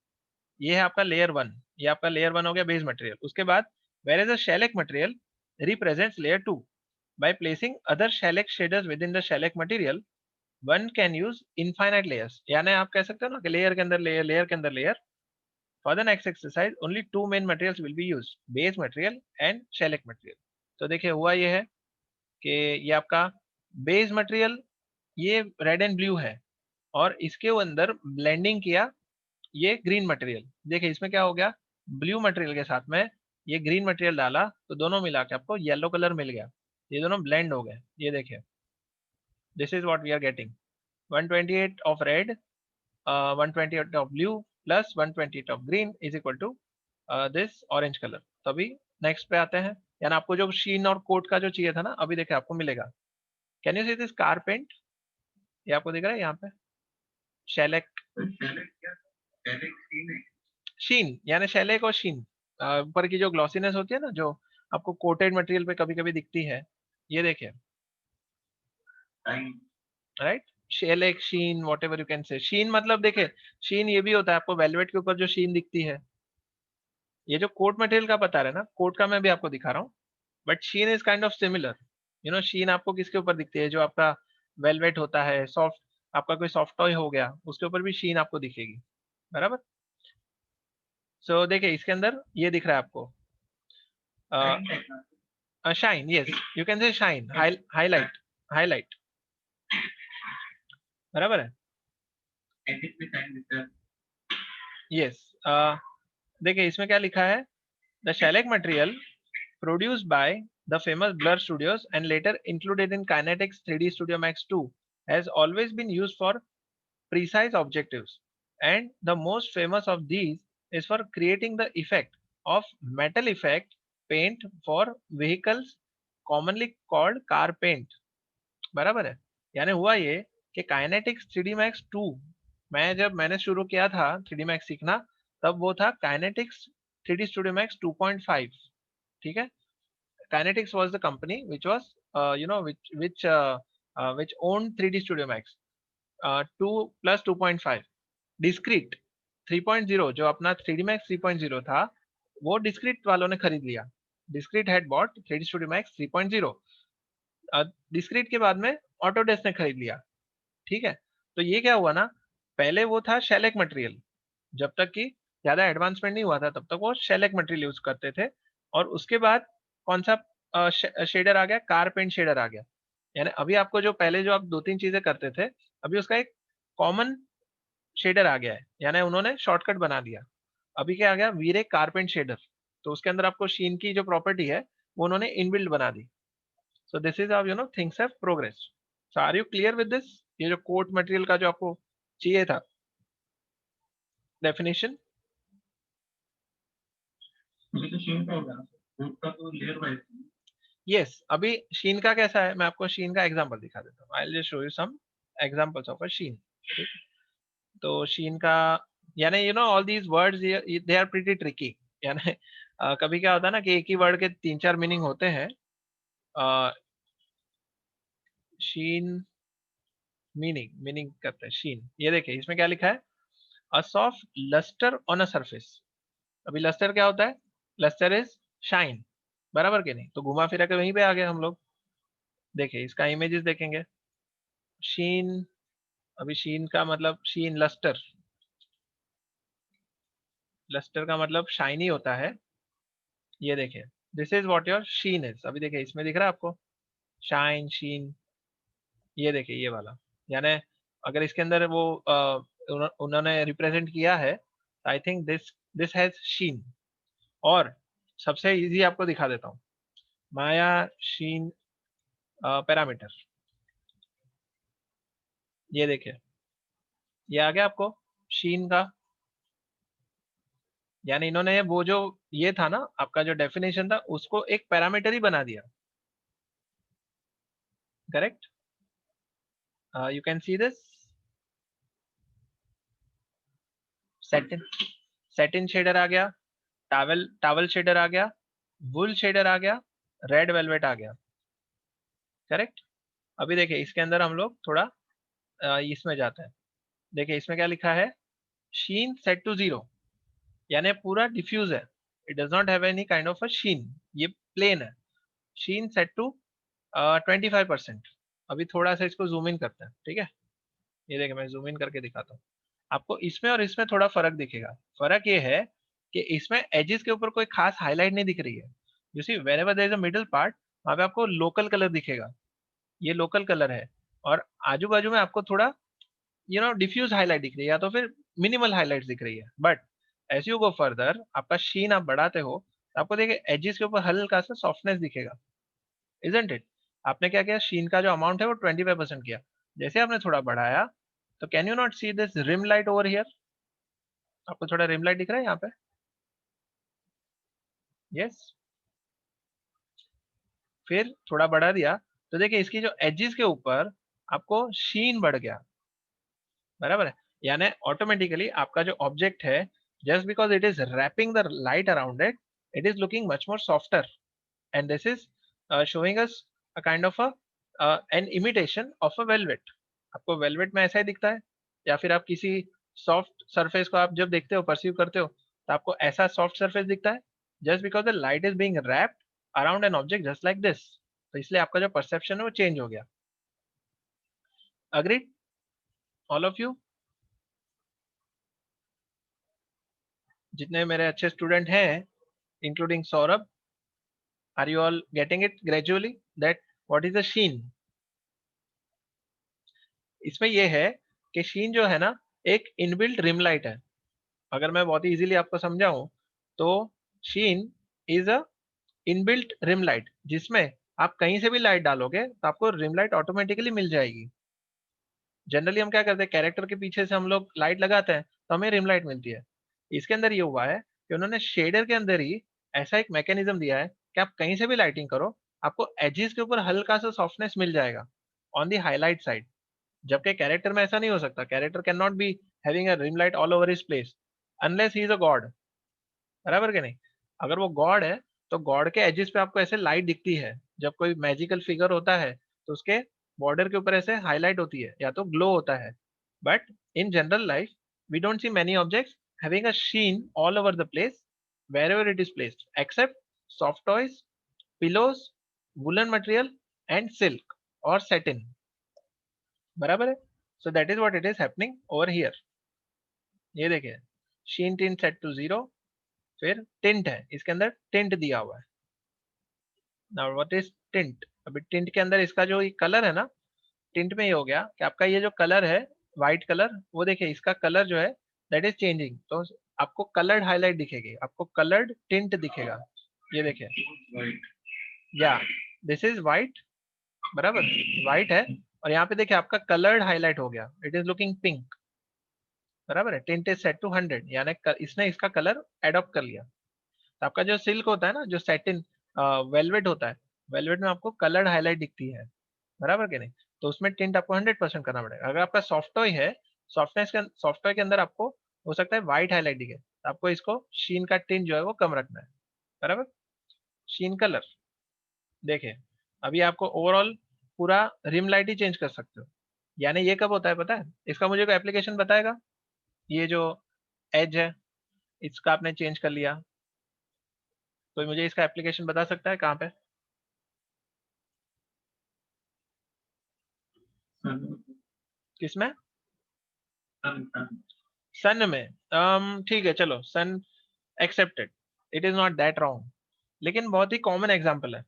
ये है आपका लेयर 1, ये आपका लेयर 1 हो गया बेस मटेरियल। उसके बाद where is a shellac material represents layer 2। by placing other shellac shaders within the shellac material one can use infinite layers। यानी आप कह सकते हो ना कि लेयर के अंदर लेयर, लेयर के अंदर layer. For the next exercise only two main materials will be used, base material and shellac material। तो देखिए हुआ ये है कि ये आपका बेस मटेरियल ये रेड एंड ब्लू है, और इसके अंदर ब्लेंडिंग किया ये ग्रीन मटेरियल। देखिए इसमें क्या हो गया, ब्लू मटेरियल के साथ में ये ग्रीन मटेरियल डाला तो दोनों मिला के आपको येलो कलर मिल गया, ये दोनों ब्लेंड हो गए। ये देखिए this is what we are getting, 128 of red, 128 of blue plus 128 of green is equal to this orange colour. तो अभी नेक्स्ट पे आते हैं, यानी आपको जो शीन और कोट का जो चाहिए था ना, अभी देखिए आपको मिलेगा। Can you see this car paint? ये आपको दिख रहा है यहाँ पे शेलेक, शीन यानी शेलेक और शीन, ऊपर की जो ग्लॉसीनेस होती है ना, जो आपको कोटेड मटेरियल पे कभी कभी दिखती है, ये देखिए, time right. Shellac, sheen, whatever you can say. Sheen मतलब देखिए, शीन ये भी होता है, आपको वेलवेट के ऊपर जो शीन दिखती है, ये जो कोट मटेरियल का बता रहे हैं ना, कोट का मैं भी आपको दिखा रहा हूँ, but sheen is kind of similar. You know, sheen आपको किसके ऊपर दिखती है, जो आपका वेलवेट होता है, सॉफ्ट, आपका कोई सॉफ्ट टॉय हो गया, उसके ऊपर भी शीन आपको दिखेगी, बराबर। सो देखिए इसके अंदर ये दिख रहा है आपको, टाइम देखना शाइन, यस, यू कैन से शाइन, हाईलाइट, हाईलाइट, बराबर है, एडिट में टाइम देता है यस। देखिए इसमें क्या लिखा है, the shellac material produced by the famous Blur Studios and later included in Kinetics 3D Studio Max 2 has always been used for precise objectives, and the most famous of these is for creating the effect of metal effect paint for vehicles commonly called car paint, बराबर है। यानी हुआ ये कि kinetics 3D Max 2, जब मैंने शुरू किया था 3D Max सीखना, तब वो था काइनेटिक्स 3D Studio Max 2.5, ठीक है। Kinetics was the company which was, which owned 3D Studio Max 2 plus 2.5. Discrete 3.0, जो अपना 3D Max 3.0 था, वो Discrete वालों ने खरीद लिया। Discrete had bought 3D Studio Max 3.0। Discrete के बाद में Autodesk ने खरीद लिया, ठीक है। तो ये क्या हुआ ना, पहले वो था शेलेक मटेरियल, जब तक कि ज्यादा एडवांसमेंट नहीं हुआ था तब तक वो शेलेक मटेरियल यूज करते थे। और उसके बाद कौन सा शेडर आ गया, कार पेंट शेडर आ गया। यानी अभी आपको जो पहले जो आप दो तीन चीजें करते थे, अभी उसका एक कॉमन शेडर आ गया है, यानी उन्होंने शॉर्टकट बना दिया। अभी क्या आ गया, वीरे कारपेंट शेडर, तो उसके अंदर आपको शीन की जो प्रॉपर्टी है वो उन्होंने इनबिल्ड बना दी। So this is how things have progress. So are you clear with this? ये जो कोट मटेरियल का जो आपको चाहिए था डेफिनेशन। मुझे तो शेम का होगा कोड का तो लेयर वाइज यस, अभी शीन का कैसा है, मैं आपको शीन का एग्जांपल दिखा देता हूँ। I will just show you some examples of a sheen. ठीक, तो शीन का, यानी all these words they are pretty tricky. यानी कभी क्या होता है ना कि एक ही वर्ड के तीन चार मीनिंग होते हैं। शीन, मीनिंग मीनिंग करते हैं शीन। ये देखिए इसमें क्या लिखा है, a soft lustre on a surface. अभी लस्टर क्या होता है, लस्टर इज शाइन, बराबर के नहीं, तो घुमा फिरा के वहीं पे आ गए हम लोग। देखिए इसका इमेजेस देखेंगे, शीन, अभी शीन का मतलब शीन लस्टर, लस्टर का मतलब शाइनी होता है। ये देखिए, this is what your sheen is. अभी देखिए इसमें दिख रहा है आपको शाइन, शीन, ये देखिए ये वाला। यानी अगर इसके अंदर वो उन्होंने रिप्रेजेंट किया है, I think this this has sheen. और सबसे इजी आपको दिखा देता हूँ, माया शीन पैरामीटर। ये देखिए, ये आ गया आपको शीन का। यानी इन्होंने वो जो ये था ना आपका जो डेफिनेशन था, उसको एक पैरामीटर ही बना दिया, correct. You can see this, satin, satin shader आ गया, टावल टावल शेडर आ गया, वुल शेडर आ गया, रेड वेलवेट आ गया, करेक्ट। अभी देखिए इसके अंदर हम लोग थोड़ा इसमें जाते हैं। देखिए इसमें क्या लिखा है, शीन सेट टू जीरो, यानी पूरा डिफ्यूज है, it does not have any kind of a sheen, ये प्लेन है। Sheen set to 25%। अभी थोड़ा सा इसको जूम इन करते हैं, ठीक है। ये देखिए मैं जूम इन करके दिखाता हूँ आपको, इसमें और इसमें थोड़ा फर्क दिखेगा। फर्क ये है कि इसमें एजेस के ऊपर कोई खास हाईलाइट नहीं दिख रही है। You see wherever there is a middle part, वहां पे आपको लोकल कलर दिखेगा, ये लोकल कलर है। और आजू बाजू में आपको थोड़ा डिफ्यूज हाईलाइट दिख रही है, या तो फिर मिनिमल हाईलाइट दिख रही है। But as you go further, आपका शीन आप बढ़ाते हो, तो आपको देखिए एजेस के ऊपर हल्का सा सॉफ्टनेस दिखेगा, इजंट इट। आपने क्या किया, शीन का जो अमाउंट है वो 25% किया। जैसे आपने थोड़ा बढ़ाया, तो can you not see this rim light over here, आपको थोड़ा रिम लाइट दिख रहा है यहाँ पे, यस। फिर थोड़ा बढ़ा दिया, तो देखिए इसकी जो एजेस के ऊपर आपको शीन बढ़ गया, बराबर है। यानी ऑटोमेटिकली आपका जो ऑब्जेक्ट है, just because it is wrapping the light around it, It is looking much more softer, and this is showing us a kind of a an imitation of a velvet. आपको velvet में ऐसा ही दिखता है, या फिर आप किसी soft surface को आप जब देखते हो, perceive करते हो, तो आपको ऐसा soft surface दिखता है, just because the light is being wrapped around an object just like this. तो इसलिए आपका जो perception है वो change हो गया. Agreed? All of you? जितने मेरे अच्छे स्टूडेंट हैं, including Saurabh, are you all getting it gradually that what is the sheen? इसमें ये है कि शीन जो है ना एक इनबिल्ट रिम लाइट है. अगर मैं बहुत ही इजीली आपको समझाऊं तो sheen is a inbuilt rim light, जिसमें आप कहीं से भी लाइट डालोगे तो आपको रिम लाइट ऑटोमेटिकली मिल जाएगी. जनरली हम क्या करते हैं, कैरेक्टर के पीछे से हम लोग लाइट लगाते हैं तो हमें रिम लाइट मिलती है. इसके अंदर ये हुआ है कि उन्होंने शेडर के अंदर ही ऐसा एक मैकेनिज्म दिया है कि आप कहीं से भी लाइटिंग करो, आपको एजेस के ऊपर हल्का सा सॉफ्टनेस मिल जाएगा ऑन दी हाईलाइट साइड. जबकि कैरेक्टर में ऐसा नहीं हो सकता. Character can not be having a rim light all over his place unless he is a god. बराबर के नहीं? अगर वो गॉड है तो गॉड के एजेस पे आपको ऐसे लाइट दिखती है. जब कोई मैजिकल फिगर होता है तो उसके बॉर्डर के ऊपर ऐसे हाईलाइट होती है या तो ग्लो होता है. But in general life we don't see many objects having a sheen all over the place wherever it is placed except soft toys, pillows, woolen material and silk or satin. बराबर है? सो that is what it is happening over here. ये देखिए, शीन tint set to 0, फिर tint है, इसके अंदर tint दिया हुआ है. Now what is tint? अभी टिंट के अंदर इसका जो कलर है ना, टिंट में ये हो गया कि आपका ये जो कलर है व्हाइट कलर, वो देखिए इसका कलर जो है दैट इज चेंजिंग. तो आपको कलर्ड हाईलाइट दिखेगी, आपको कलर्ड टिंट दिखेगा. ये देखिए, Right. या दिस इज व्हाइट. बराबर, व्हाइट है और यहाँ पे देखिए आपका कलर्ड हाईलाइट हो गया. It is looking pink. बराबर है. टिंट इज सेट टू 100, यानी इसने इसका कलर एडॉप्ट कर लिया. तो आपका जो सिल्क होता है ना, जो सेटिन वेलवेट होता है, वेलवेट में आपको कलर्ड हाईलाइट दिखती है. बराबर के नहीं? तो उसमें टिंट आपको 100% करना पड़ेगा. अगर आपका सॉफ्ट टॉय है, सॉफ्ट टॉय के अंदर आपको हो सकता है व्हाइट हाईलाइट दिखे, तो आपको इसको शीन का टिंट जो है वो कम रखना है. बराबर. शीन कलर देखिए, अभी आपको ओवरऑल पूरा रिम लाइट ही चेंज कर सकते हो. यानी ये कब होता है पता है? इसका मुझे कोई एप्लीकेशन बताएगा? ये जो एज है इसका आपने चेंज कर लिया, कोई मुझे इसका एप्लीकेशन बता सकता है कहाँ पे? Sun. किसमें? Sun. Sun. सन में. ठीक है, चलो sun accepted. It is not that wrong, लेकिन बहुत ही कॉमन एग्जांपल है.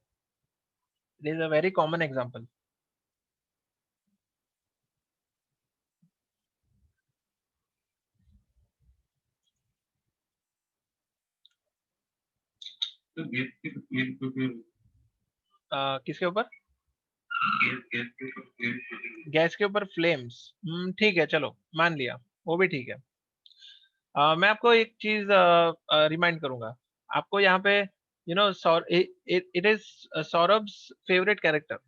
It is a very common example. तो गैस के फ्लेम को फिर किसके ऊपर? गैस के ऊपर फ्लेम गैस के ऊपर फ्लेम्स. ठीक है, चलो मान लिया, वो भी ठीक है. मैं आपको एक चीज रिमाइंड करूंगा. आपको यहाँ पे you know it is Saurabh's favourite character.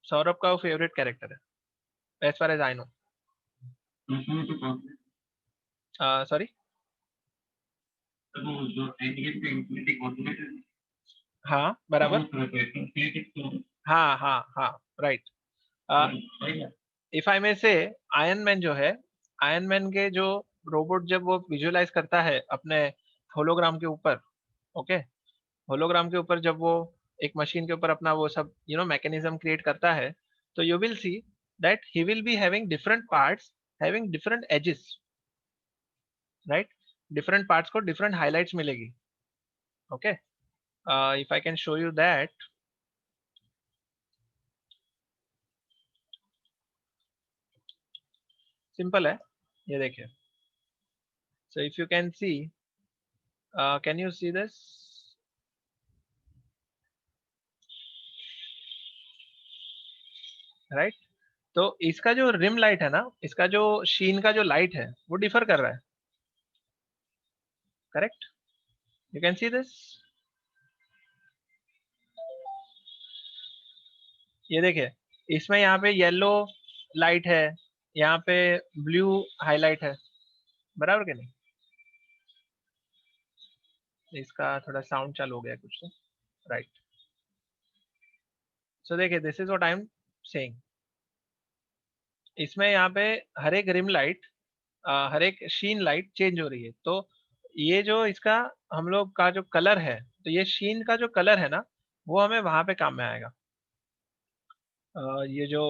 Saurabh का वो फेवरेट कैरेक्टर है as far as I know. उसमें तो काफी सॉरी. वो जो एंडियन पे इंफिनिटी कॉर्डिनेट है हाँ तो बराबर. वो तरह का इंफिनिटी तो हाँ हाँ हाँ, राइट. सही है. इफ आई में से, आयरन मैन जो है, आयरन मैन के जो रोबोट जब वो विजुअलाइज करता है अपने होलोग्राम के ऊपर, ओके, होलोग्राम के ऊपर जब वो एक मशीन के ऊपर अपना वो सब मैकेनिज्म क्रिएट करता है, तो you will see that he will be having different parts having different ages. Right. Different parts को डिफरेंट हाईलाइट्स मिलेगी. Okay. If I can show you that, simple है. ये देखिए. So if you can C, can you see this? Right. तो इसका जो rim light है ना, इसका जो शीन का जो लाइट है वो डिफर कर रहा है. Correct. You can see this. ये देखिए, इसमें यहाँ पे येलो लाइट है, यहाँ पे ब्लू हाईलाइट है. बराबर कि नहीं? इसका थोड़ा साउंड चालू हो गया कुछ तो, राइट। सो देखिए, this is what I am saying. इसमें यहाँ पे हर एक रिम लाइट, हर एक शीन लाइट चेंज हो रही है। तो ये जो इसका हम लोग का जो कलर है, तो ये शीन का जो कलर है ना, वो हमें वहां पे काम में आएगा। ये जो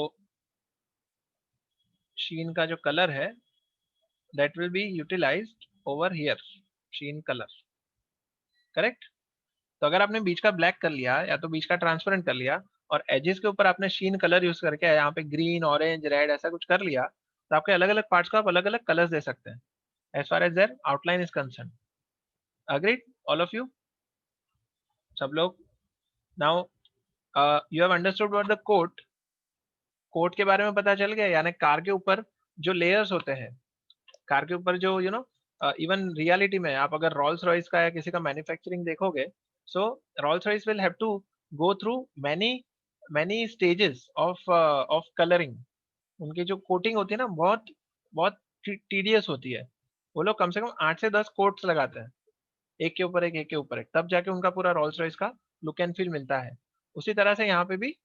शीन का जो कलर है, that will be utilised over here, sheen colour, correct. तो अगर आपने बीच का ब्लैक कर लिया या तो बीच का ट्रांसपेरेंट कर लिया और एजेस के ऊपर आपने शीन कलर यूज करके यहाँ पे ग्रीन, ऑरेंज, रेड ऐसा कुछ कर लिया, तो आपके अलग अलग पार्ट्स को आप अलग अलग कलर्स दे सकते हैं as far as their outline is concern. Agreed all of you, सब लोग? Now you have understood what the coat, coat के बारे में पता चल गया, यानी कार के ऊपर जो लेयर्स होते हैं, कार के ऊपर जो इवन रियलिटी में आप अगर रोल्स रॉयस का या किसी का मैन्युफैक्चरिंग देखोगे, so Rolls Royce will have to go through many many stages of of colouring. उनकी जो कोटिंग होती है ना, बहुत बहुत टीडियस होती है। वो लोग कम से कम 8 से 10 कोट्स लगाते हैं, एक के ऊपर एक के ऊपर एक, तब जाके उनका पूरा रोल्स रॉयस का लुक एंड फील मिलता है। उसी तरह से यहाँ पे भी,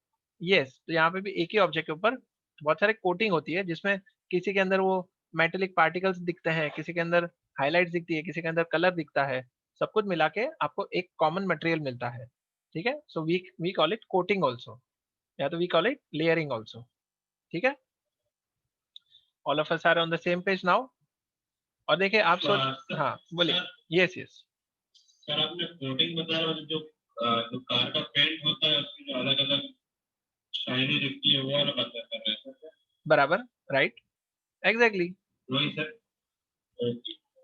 यस, तो यहाँ पे भी एक ही ऑब्जेक्ट के ऊपर बहुत सारे कोटिंग होती है, जिसमें किसी के अंदर वो मेटेलिक पार्टिकल्स दिखते हैं, किसी के अंदर हाईलाइट्स दिखती है, किसी के अंदर कलर दिखता है। सब कुछ मिला के आपको एक कॉमन मटेरियल मिलता है, ठीक है। So we call it coating also, या तो we call it layering also, ठीक है। All of us are on the same page now. और देखिए आप सोच, हाँ बोलिए। यस यस सर, आपने कोटिंग बताया, और जो कार का पेंट होता है उसकी जो अलग अलग शाइनी दिखती है, वो वाला बता कर रहे हैं सर? बराबर, राइट, एग्जैक्टली। वही सर।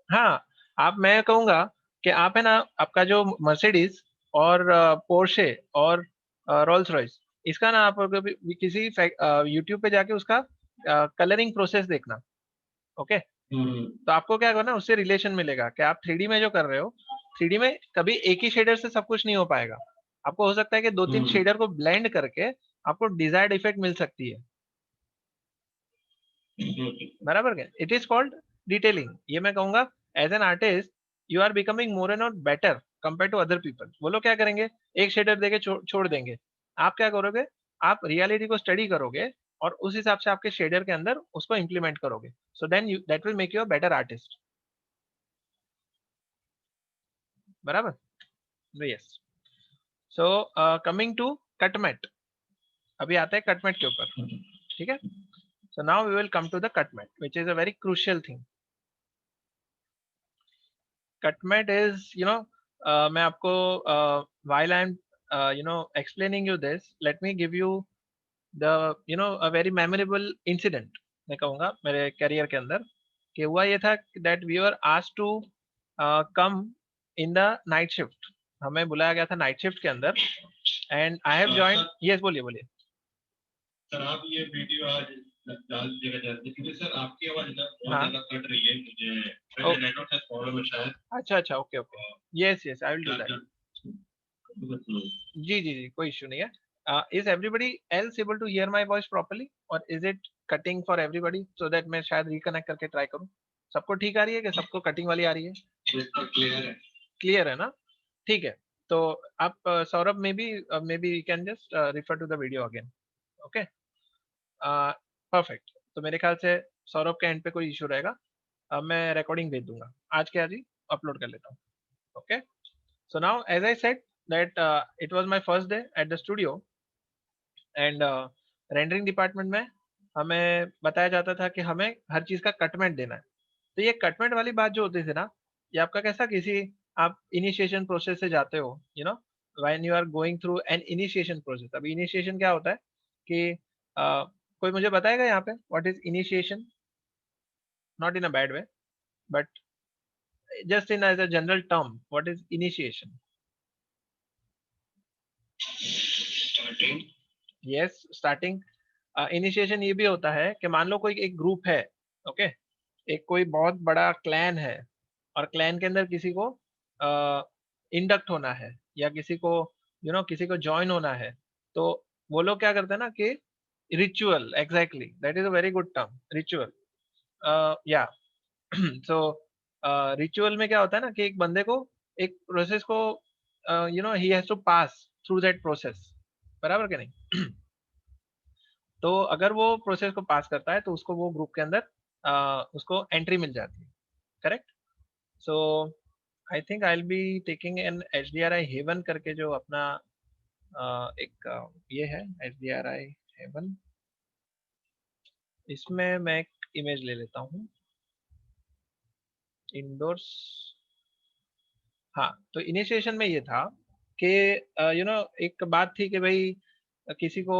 हाँ, आप, मैं कहूंगा कि आप है ना, आपका जो मर्सिडीज और पोर्शे और रोल्स रॉयस, इसका ना आप अगर भी किसी यूट्यूब पे जाके उसका कलरिंग प्रोसेस देखना, ओके। तो आपको क्या करना, उससे रिलेशन मिलेगा कि आप 3D में जो कर रहे हो, 3D में कभी एक ही शेडर से सब कुछ नहीं हो पाएगा। आपको हो सकता है कि 2-3 शेडर को ब्लेंड करके आपको डिजायर्ड इफेक्ट मिल सकती है, बराबर क्या? It is called detailing. ये मैं कहूंगा, as an artist you are becoming more and more better compare to other people. वो लोग क्या करेंगे, एक शेडर देके छोड़ देंगे। आप क्या करोगे, आप रियलिटी को स्टडी करोगे और उस हिसाब से आपके शेडर के अंदर उसको इम्प्लीमेंट करोगे। So then you, that will make you a better artist, बराबर। Yes. So coming to cut matte, अभी आता है कटमेट के ऊपर, ठीक है। So now we will come to the cut matte, which is a very crucial thing. Cut matte is, मैं आपको, while I'm explaining you this, let me give you the a very memorable incident। मैं कहूँगा मेरे career के अंदर कि हुआ ये था that we were asked to come in the night shift। हमें बुलाया गया था नाइट शिफ्ट के अंदर, and I have join. Yes, बोलिए बोलिए। सर, आप ये वीडियो आज डाल दीजिएगा जल्दी, क्योंकि सर आपकी आवाज ना बहुत हाँ, ज्यादा कट रही है मुझे। मेरे नेटवर्क का प्रॉब्लम है शायद। अच्छा अच्छा, okay okay, yes yes, I will do that. बताइए। जी जी जी, कोई इश्यू नहीं है। Is everybody else able to hear my voice properly, और is it cutting for everybody, so that मैं शायद रिकनेक्ट करके ट्राई करूं। सबको ठीक आ रही है कि सबको कटिंग वाली आ रही है? क्लियर है। क्लियर है ना? ठीक है। तो आप Saurabh, maybe you can just refer to the video again, okay, perfect. तो मेरे ख्याल से सौरभ के एंड पे कोई इशू रहेगा, मैं रिकॉर्डिंग भेज दूंगा, आज के आज ही अपलोड कर लेता हूँ, okay. So now, as I said that it was my first day at the studio, and rendering department में हमें बताया जाता था कि हमें हर चीज का कटमेंट देना है। तो ये कटमेंट वाली बात जो होती थी ना, ये आपका कैसा, किसी आप इनिशिएशन प्रोसेस से जाते हो, when you are going through an initiation process. अभी इनिशिएशन क्या होता है कि कोई मुझे बताएगा यहाँ पे what is initiation? Not in a bad way, but just in as a general term, what is initiation? Starting. Yes, starting. Initiation ये भी होता है कि मान लो कोई एक ग्रुप है, ओके, एक कोई बहुत बड़ा क्लैन है, और क्लैन के अंदर किसी को इंडक्ट होना है, या किसी को किसी को ज्वाइन होना है। तो वो लोग क्या करते हैं ना कि ritual, exactly, that is a very good term, ritual. या सो रिचुअल में क्या होता है ना कि एक बंदे को एक प्रोसेस को ही has to pass through that process, बराबर कि नहीं? तो अगर वो प्रोसेस को पास करता है तो उसको वो ग्रुप के अंदर उसको एंट्री मिल जाती है, correct? So I think I will be taking an HDRI haven करके जो अपना एक ये है HDRI हेवन, इसमें मैं एक इमेज ले लेता हूँ इंडोर्स। हाँ, तो इनिशिएशन में ये था कि एक बात थी कि भाई किसी को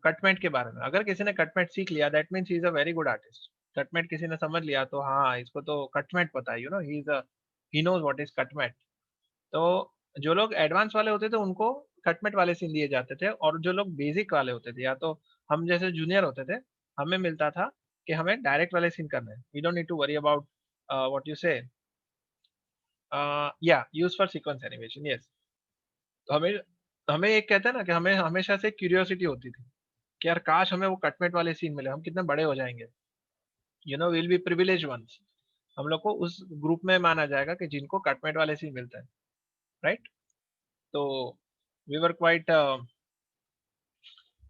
कटमेट के बारे में, अगर किसी ने कटमेट सीख लिया that means he is a very good artist. Cut matte किसी ने समझ लिया तो हाँ, इसको तो कटमेट पता है, ही नोज व्हाट इज कटमेट। तो जो लोग एडवांस वाले होते थे उनको कटमेट वाले सीन दिए जाते थे, और जो लोग बेसिक वाले होते थे या तो हम जैसे जूनियर होते थे, हमें मिलता था कि हमें डायरेक्ट वाले सीन करने हैं, we don't need to worry about what you say या use for sequence animation, yes. तो हमें हमें एक कहते हैं ना कि हमें हमेशा से क्यूरियोसिटी होती थी कि यार काश हमें वो कटमेट वाले सीन मिले, हम कितने बड़े हो जाएंगे, विल बी प्रिविलेज वंस। हम लोग को उस ग्रुप में माना जाएगा कि जिनको कटमेट वाले सीन मिलते हैं, राइट? तो वी वर क्वाइट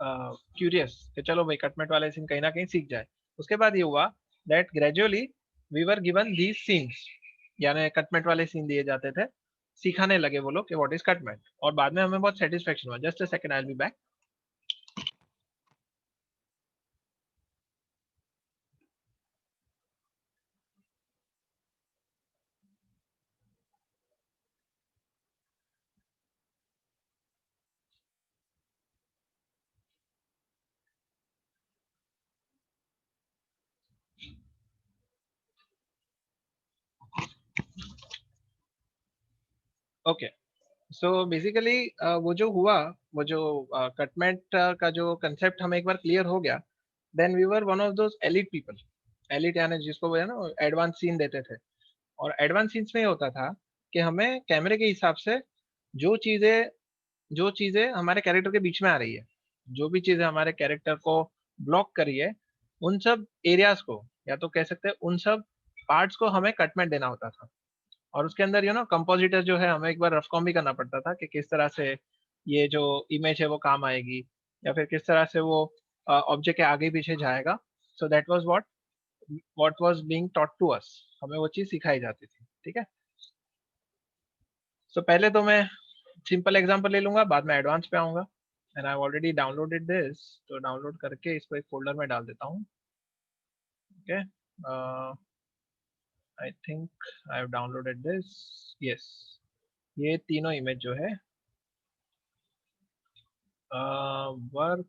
क्यूरियस कि चलो भाई कटमेट वाले सीन कहीं ना कहीं सीख जाए। उसके बाद ये हुआ that gradually we were given these scenes, यानी कटमेट वाले सीन दिए जाते थे, सिखाने लगे वो लोग कि व्हाट इज कटमेट, और बाद में हमें बहुत सेटिस्फेक्शन हुआ। Just a second, I will be back. Okay, so basically वो जो हुआ, वो जो कटमेट का जो कंसेप्ट हमें एक बार क्लियर हो गया, then we were one of those elite people. Elite यानी जिसको वो है ना एडवांस सीन देते थे, और एडवांस सीन्स में ये होता था कि हमें कैमरे के हिसाब से जो चीजें जो चीजें हमारे कैरेक्टर के बीच में आ रही है, जो भी चीजें हमारे कैरेक्टर को ब्लॉक करी है, उन सब एरियाज को, या तो कह सकते हैं उन सब पार्ट्स को हमें कटमेट देना होता था। और उसके अंदर कंपोजिटर जो है, हमें एक बार रफ कॉम भी करना पड़ता था कि किस तरह से ये जो इमेज है वो काम आएगी, या फिर किस तरह से वो ऑब्जेक्ट के आगे पीछे जाएगा। So that was what was being taught to us, हमें वो चीज सिखाई जाती थी, ठीक है? सो पहले तो मैं सिंपल एग्जांपल ले लूंगा, बाद में एडवांस पे आऊंगा। And I already downloaded this, तो डाउनलोड करके इसको एक फोल्डर में डाल देता हूँ। Okay, I think I have downloaded this, yes. ये तीनों इमेज जो है वर्क,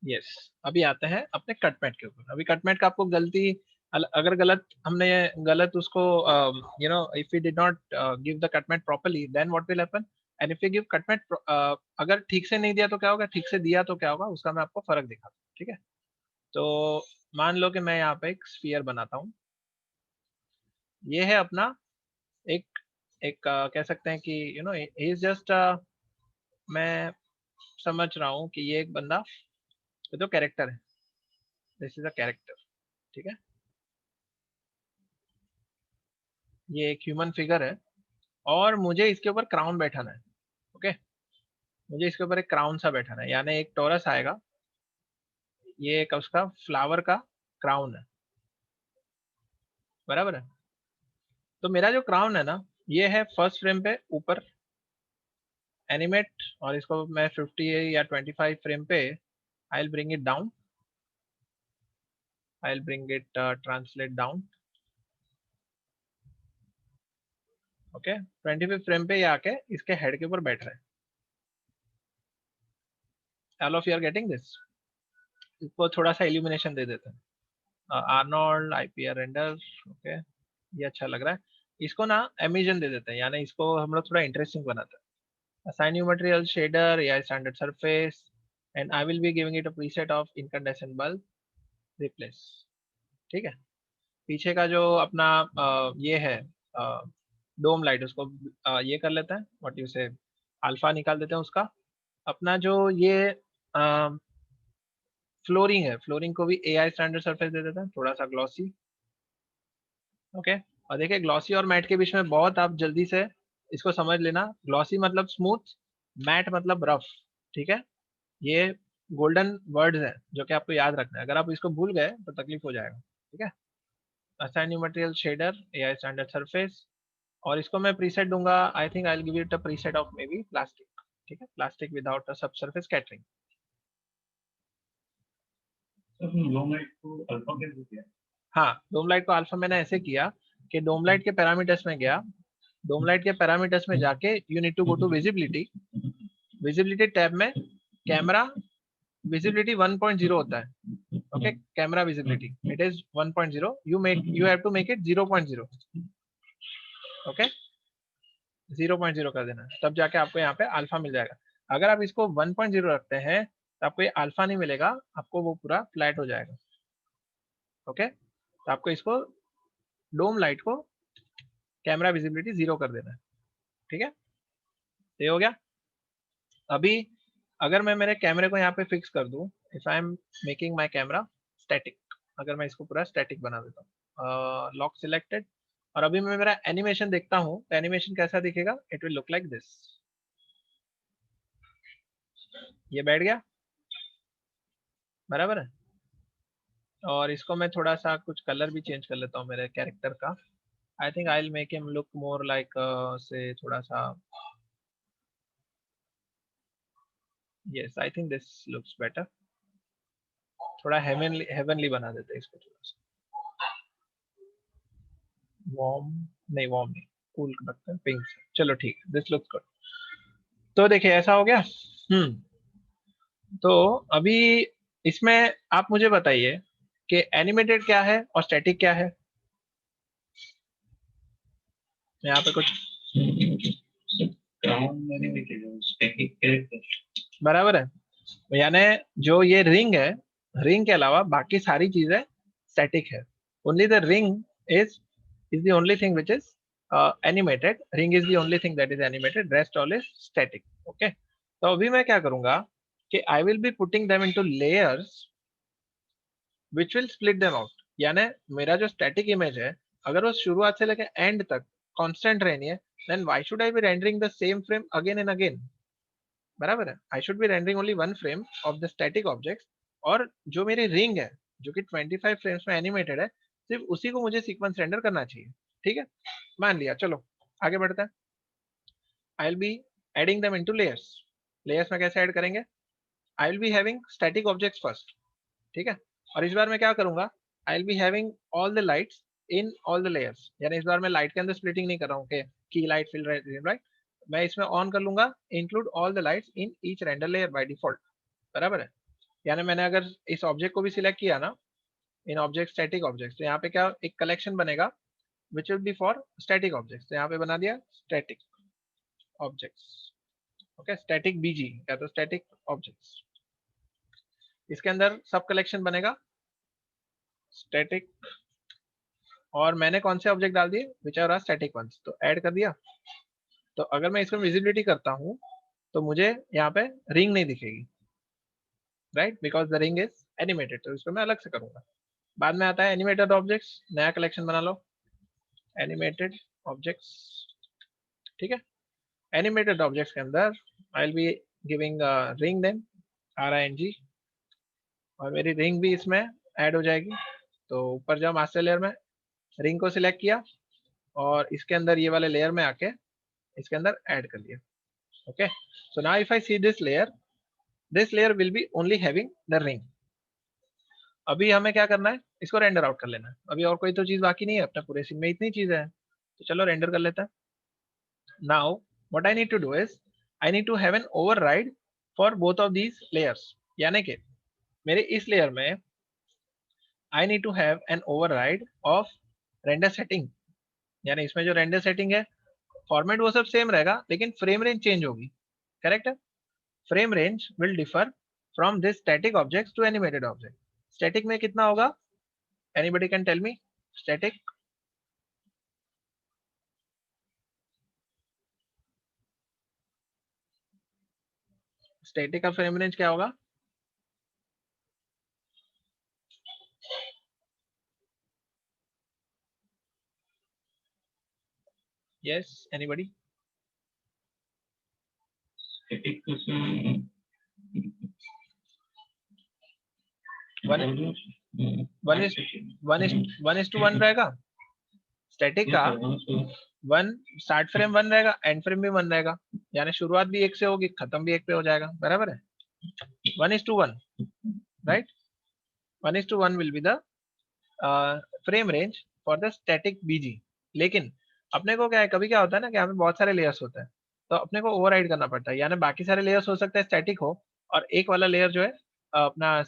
यस। अभी आते हैं अपने कटमेट के ऊपर। अभी कटमेट का आपको गलती, अगर गलत उसको if we did not give the cut matte properly, then what will happen? And if you give cut matte, अगर ठीक से नहीं दिया तो क्या होगा, ठीक से दिया तो क्या होगा, उसका मैं आपको फर्क दिखाता हूँ, ठीक है? तो मान लो कि मैं यहाँ पे एक स्फीयर बनाता हूँ। ये है अपना एक एक कह सकते हैं कि ही इज जस्ट, मैं समझ रहा हूँ कि ये एक बंदा, ये तो कैरेक्टर है, दिस इज अ कैरेक्टर, ठीक है? ये एक ह्यूमन फिगर है, और मुझे इसके ऊपर क्राउन बैठाना है। ओके, मुझे इसके ऊपर एक क्राउन सा बैठाना है, यानी एक टोरस आएगा, ये एक उसका फ्लावर का क्राउन है, बराबर है? तो मेरा जो क्राउन है ना, ये है फर्स्ट फ्रेम पे ऊपर एनिमेट, और इसको मैं 50 या 25 फ्रेम पे I will bring it down, I will bring it translate down. Okay, 25 frame पे ये आके इसके हेड के ऊपर बैठ रहा है। All of you are getting this? इसको थोड़ा सा इल्यूमिनेशन दे देते हैं, आर्नोल्ड आईपीआर रेंडर। ओके, ये अच्छा लग रहा है। इसको ना एमिजन दे देते हैं, यानी इसको हम लोग थोड़ा इंटरेस्टिंग बनाते हैं। assign new material shader, AI standard surface, and I will be giving it a preset of incandescent bulb replace, ठीक है? पीछे का जो अपना ये है डोम लाइट, उसको ये कर लेते हैं, व्हाट यू से, अल्फा निकाल देते हैं उसका, अपना जो ये फ्लोरिंग है, फ्लोरिंग को भी AI स्टैंडर्ड सरफेस दे देता है, थोड़ा सा ग्लॉसी। ओके, और देखिए ग्लॉसी और मैट के बीच में बहुत आप जल्दी से इसको समझ लेना, ग्लॉसी मतलब स्मूथ, मैट मतलब रफ। ठीक है, ये गोल्डन वर्ड्स हैं जो कि आपको याद रखना है, अगर आप इसको भूल गए तो तकलीफ हो जाएगा। ठीक है, assign new material shader AI standard surface, और इसको मैं प्रीसेट दूंगा, आई think I will give it a preset of may be plastic. ठीक है, प्लास्टिक विदाउट अ सब सरफेस कैटरिंग। डोम लाइट को अल्फा कैसे किया? हाँ, डोम लाइट को अल्फा मैंने ऐसे किया कि डोम लाइट के पैरामीटर्स में गया, डोम लाइट के पैरामीटर्स में जाके you need to go to visibility, visibility tab में कैमरा विजिबिलिटी 1.0 होता है। Okay, camera visibility it is 1.0, you have to make it 0.0। Okay, 0.0 कर देना, तब जाके आपको यहाँ पे अल्फा मिल जाएगा। अगर आप इसको 1.0 रखते हैं तो आपको ये अल्फा नहीं मिलेगा, आपको वो पूरा फ्लैट हो जाएगा। ओके, तो आपको इसको डोम लाइट को कैमरा विजिबिलिटी 0 कर देना है। ठीक है, ये हो गया। अभी अगर मैं मेरे कैमरे को यहाँ पे फिक्स कर दूं, if I am making my camera static, अगर मैं इसको पूरा स्टैटिक बना देता हूँ, लॉक सिलेक्टेड, और अभी मैं मेरा एनिमेशन देखता हूँ, तो एनिमेशन कैसा दिखेगा, it will look like this. ये बैठ गया, बराबर है। और इसको मैं थोड़ा सा कुछ कलर भी चेंज कर लेता हूँ मेरे कैरेक्टर का। आई think I will make him look more like से थोड़ा सा, yes I think this looks better, थोड़ा हेवनली हेवनली बना देते हैं इसको, थोड़ा सा वार्म, नहीं वार्म नहीं, कूल रखते हैं, पिंक। चलो ठीक है, दिस लुक्स गुड। तो देखिए ऐसा हो गया। तो अभी इसमें आप मुझे बताइए कि एनिमेटेड क्या है और स्टैटिक क्या है। यहाँ पे कुछ ग्राउंड एनिमेटेड स्टैटिक कैरेक्टर। बराबर है, यानी जो ये रिंग है, रिंग के अलावा बाकी सारी चीजें स्टैटिक है। Only the ring is the only thing which is animated, ring is the only thing that is animated, rest all is static. Okay, तो अभी मैं क्या करूंगा कि आई will be putting them into layers which will split them out. यानी मेरा जो static image है, अगर वो शुरुआत से लेकर एंड तक कांस्टेंट रहनी है, then why should I be rendering the same frame again and again. बराबर है, I should be rendering only one frame of the static object, और जो मेरी रिंग है जो कि 25 फ्रेम्स में एनिमेटेड है, सिर्फ उसी को मुझे सीक्वेंस रेंडर करना चाहिए। ठीक है, मान लिया, चलो आगे बढ़ते हैं। आई will be adding them into layers. Layers में कैसे ऐड करेंगे, आई will be having static objects first. ठीक है, और इस बार मैं क्या करूंगा, आई will be having all the lights in all the layers, यानी इस बार मैं लाइट के अंदर स्प्लिटिंग नहीं कर रहा हूँ कि की लाइट फिल राइट, मैं इसमें ऑन कर लूंगा include all the lights in each render layer by default. बराबर है, यानी मैंने अगर इस ऑब्जेक्ट को भी सिलेक्ट किया ना, इन ऑब्जेक्ट स्टैटिक ऑब्जेक्ट्स, तो यहाँ पे क्या एक कलेक्शन बनेगा which will be for static objects, तो यहाँ पे बना दिया स्टैटिक ऑब्जेक्ट्स। ओके, स्टैटिक बीजी या तो स्टैटिक ऑब्जेक्ट्स, इसके अंदर सब कलेक्शन बनेगा स्टैटिक, और मैंने कौन से ऑब्जेक्ट डाल दिए, विच आर स्टैटिक वंस, तो ऐड कर दिया। तो अगर मैं इसमें विजिबिलिटी करता हूँ तो मुझे यहाँ पे रिंग नहीं दिखेगी, right, because the ring is animated, तो इसको मैं अलग से करूंगा। बाद में आता है एनिमेटेड ऑब्जेक्ट्स, नया कलेक्शन बना लो एनिमेटेड ऑब्जेक्ट्स। ठीक है, एनिमेटेड ऑब्जेक्ट्स के अंदर I will be giving ring name RING, और मेरी रिंग भी इसमें ऐड हो जाएगी। तो ऊपर जाओ मास्टर लेयर में, रिंग को सिलेक्ट किया, और इसके अंदर ये वाले लेयर में आके इसके अंदर ऐड कर दिया। Okay, so now if I see this layer will be only having the ring. अभी हमें क्या करना है, इसको रेंडर आउट कर लेना है, अभी और कोई तो चीज बाकी नहीं है, अपने पूरे सीन में इतनी चीजें हैं, तो चलो रेंडर कर लेते हैं। Now what I need to do is I need to have an override for both of these layers, यानी कि मेरे इस लेयर में I need to have an override of render setting, यानी इसमें जो रेंडर सेटिंग है फॉर्मेट वो सब सेम रहेगा, लेकिन फ्रेम रेंज चेंज होगी। करेक्ट है, frame range will differ from this static objects to animated object. Static में कितना होगा, anybody can tell me, static static का फ्रेम रेंज क्या होगा? Yes, anybody? स्टैटिक तो वन इज टू वन रहेगा स्टैटिक का। वन स्टार्ट फ्रेम वन रहेगा, एंड फ्रेम भी वन रहेगा, यानी शुरुआत भी एक से होगी, खत्म भी एक पे हो जाएगा, बराबर है? 1:1, right? 1:1 will be the frame range for the static BG. लेकिन अपने को क्या है, कभी क्या होता है ना कि हमें बहुत सारे लेयर्स होते हैं, तो अपने को ओवरराइड करना पड़ता है, यानी बाकी सारे लेयर्स हो सकते हैं स्टैटिक हो और एक वाला लेयर जो है अपना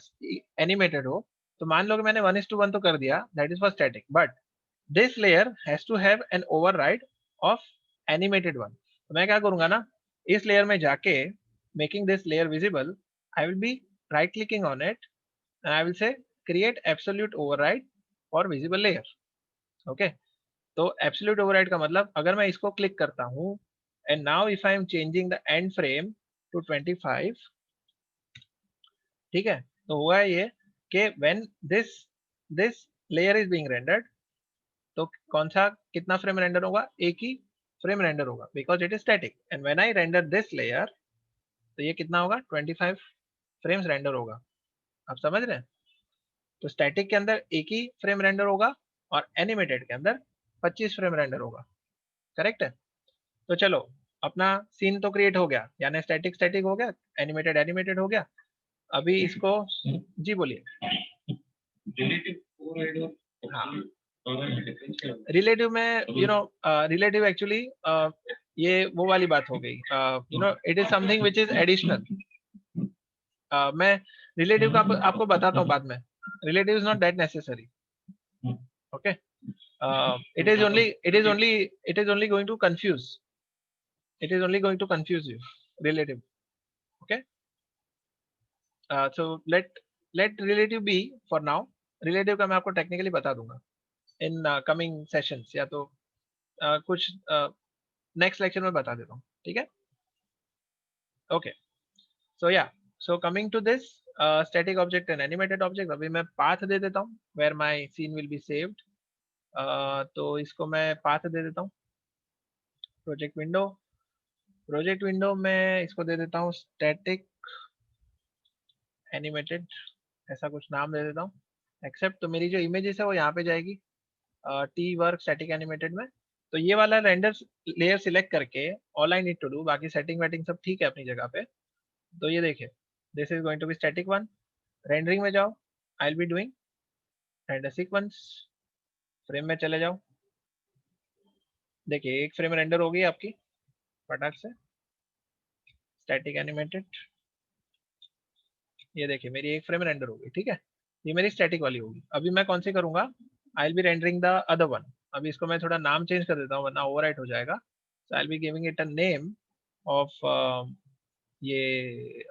एनिमेटेड हो। तो मान लो कि मैंने 1:1 तो कर दिया, that is for static, but this layer has to have an override of animated one. तो मैं क्या करूंगा ना, इस लेयर में जाके making this layer visible, I will be right clicking on it and I will say create absolute override for visible layer. Okay, तो absolute override का मतलब अगर मैं इसको क्लिक करता हूं and now if I am changing the end frame to 25, ठीक है, तो हुआ ये कि when this this layer is being rendered, तो कौन सा कितना फ्रेम रेंडर होगा? एक ही फ्रेम रेंडर होगा because it is static, and when I render this layer तो ये कितना होगा? 25 फ्रेम्स रेंडर होगा। आप समझ रहे हैं? तो स्टैटिक के अंदर एक ही फ्रेम रेंडर होगा और एनिमेटेड के अंदर 25 फ्रेम रेंडर होगा। करेक्ट है? तो चलो, अपना सीन तो क्रिएट हो गया, यानी स्टैटिक स्टैटिक हो गया, एनिमेटेड एनिमेटेड हो गया। अभी इसको, जी बोलिए। हाँ, रिलेटिव में रिलेटिव एक्चुअली ये वो वाली बात हो गई, it is something which is additional. मैं रिलेटिव का आपको बताता हूँ बाद में। Relative is not that necessary. Okay, it is only going to confuse you, relative. Okay, so let relative be for now. Relative का मैं आपको टेक्निकली बता दूंगा इन कमिंग सेशंस, या तो कुछ नेक्स्ट लेक्चर में बता देता हूँ, ठीक है? Okay, so yeah, so coming to this static object and animated object, अभी मैं पाथ दे देता हूँ where my scene will be saved. तो इसको मैं पाथ दे देता हूँ, प्रोजेक्ट विंडो में इसको दे देता हूँ स्टैटिक एनिमेटेड, ऐसा कुछ नाम दे देता हूँ। एक्सेप्ट, तो मेरी जो इमेजेस है वो यहाँ पे जाएगी टी वर्क स्टैटिक एनिमेटेड में। तो ये वाला रेंडर लेयर सिलेक्ट करके all I need to do, बाकी सेटिंग वेटिंग सब ठीक है अपनी जगह पे। तो ये देखिए, this is going to be static one. Rendering में जाओ, I will be doing render sequence. Frame में चले जाओ, देखिए एक फ्रेम रेंडर हो गई आपकी फटाक से स्टैटिक एनिमेटेड। ये देखिए मेरी एक फ्रेम रेंडर हो गई, ठीक है, ये मेरी स्टैटिक वाली होगी। अभी मैं कौन सी करूंगा? आई will B rendering the other one. अभी इसको मैं थोड़ा नाम चेंज कर देता हूँ वरना ओवरराइट हो जाएगा। So I will be giving it a name of ये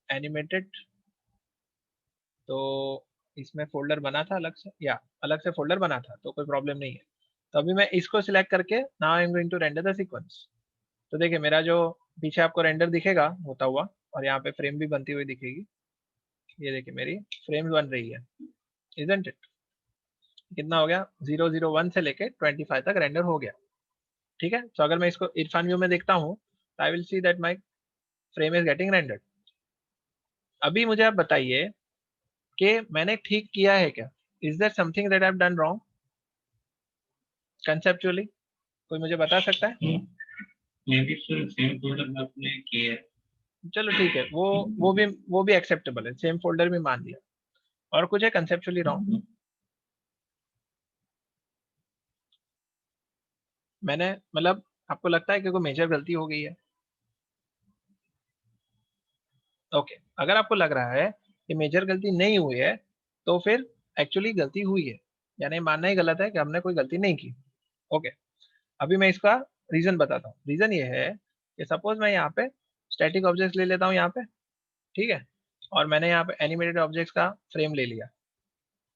एनिमेटेड। तो इसमें फोल्डर बना था अलग से, या अलग से फोल्डर बना था, तो कोई प्रॉब्लम नहीं है। तो अभी मैं इसको सिलेक्ट करके now I am going to render the sequence. तो देखिए मेरा जो पीछे आपको रेंडर दिखेगा होता हुआ, और यहाँ पे फ्रेम भी बनती हुई दिखेगी। ये देखिए मेरी फ्रेम बन रही है, इजंट इट? कितना हो गया? 001 से लेके 25 तक रेंडर हो गया, ठीक है। तो अगर मैं इसको इरफान व्यू में देखता हूँ तो आई will see that my frame is getting rendered. अभी मुझे आप बताइए कि मैंने ठीक किया है क्या? Is there something that I have done wrong conceptually? कोई मुझे बता सकता है? Maybe sir same folder में आपने किया है। चलो ठीक है, वो भी एक्सेप्टेबल है, सेम फोल्डर भी मान लिया। और कुछ है कंसेप्चुअली रॉन्ग? मैंने मतलब आपको लगता है कि कोई मेजर गलती हो गई है? ओके, अगर आपको लग रहा है कि मेजर गलती नहीं हुई है तो फिर एक्चुअली गलती हुई है, यानी मानना ही गलत है कि हमने कोई गलती नहीं की। ओके, अभी मैं इसका रीजन बताता हूँ। रीजन ये है कि सपोज मैं यहाँ पे स्टैटिक ऑब्जेक्ट्स ले लेता हूँ यहाँ पे, ठीक है, और मैंने यहाँ पे एनिमेटेड ऑब्जेक्ट्स का फ्रेम ले लिया।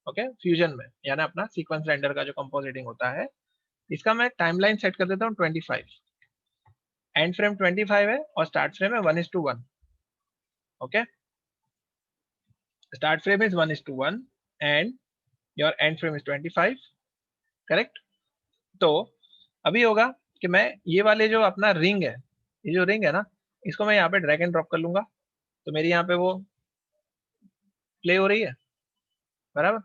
ओके, फ्यूजन में, यानी अपना सीक्वेंस रेंडर का जो कंपोजिटिंग होता है, इसका मैं टाइमलाइन सेट कर देता हूँ 25। एंड फ्रेम 25 है और स्टार्ट फ्रेम है 1:1. Okay, start frame is 1:1 and your and frame is 25. Correct. तो अभी होगा कि मैं ये वाले जो अपना रिंग है, ये जो रिंग है ना, इसको मैं यहाँ पे ड्रैग एंड ड्रॉप कर लूंगा. तो मेरी यहाँ पे वो प्ले हो रही है, बराबर.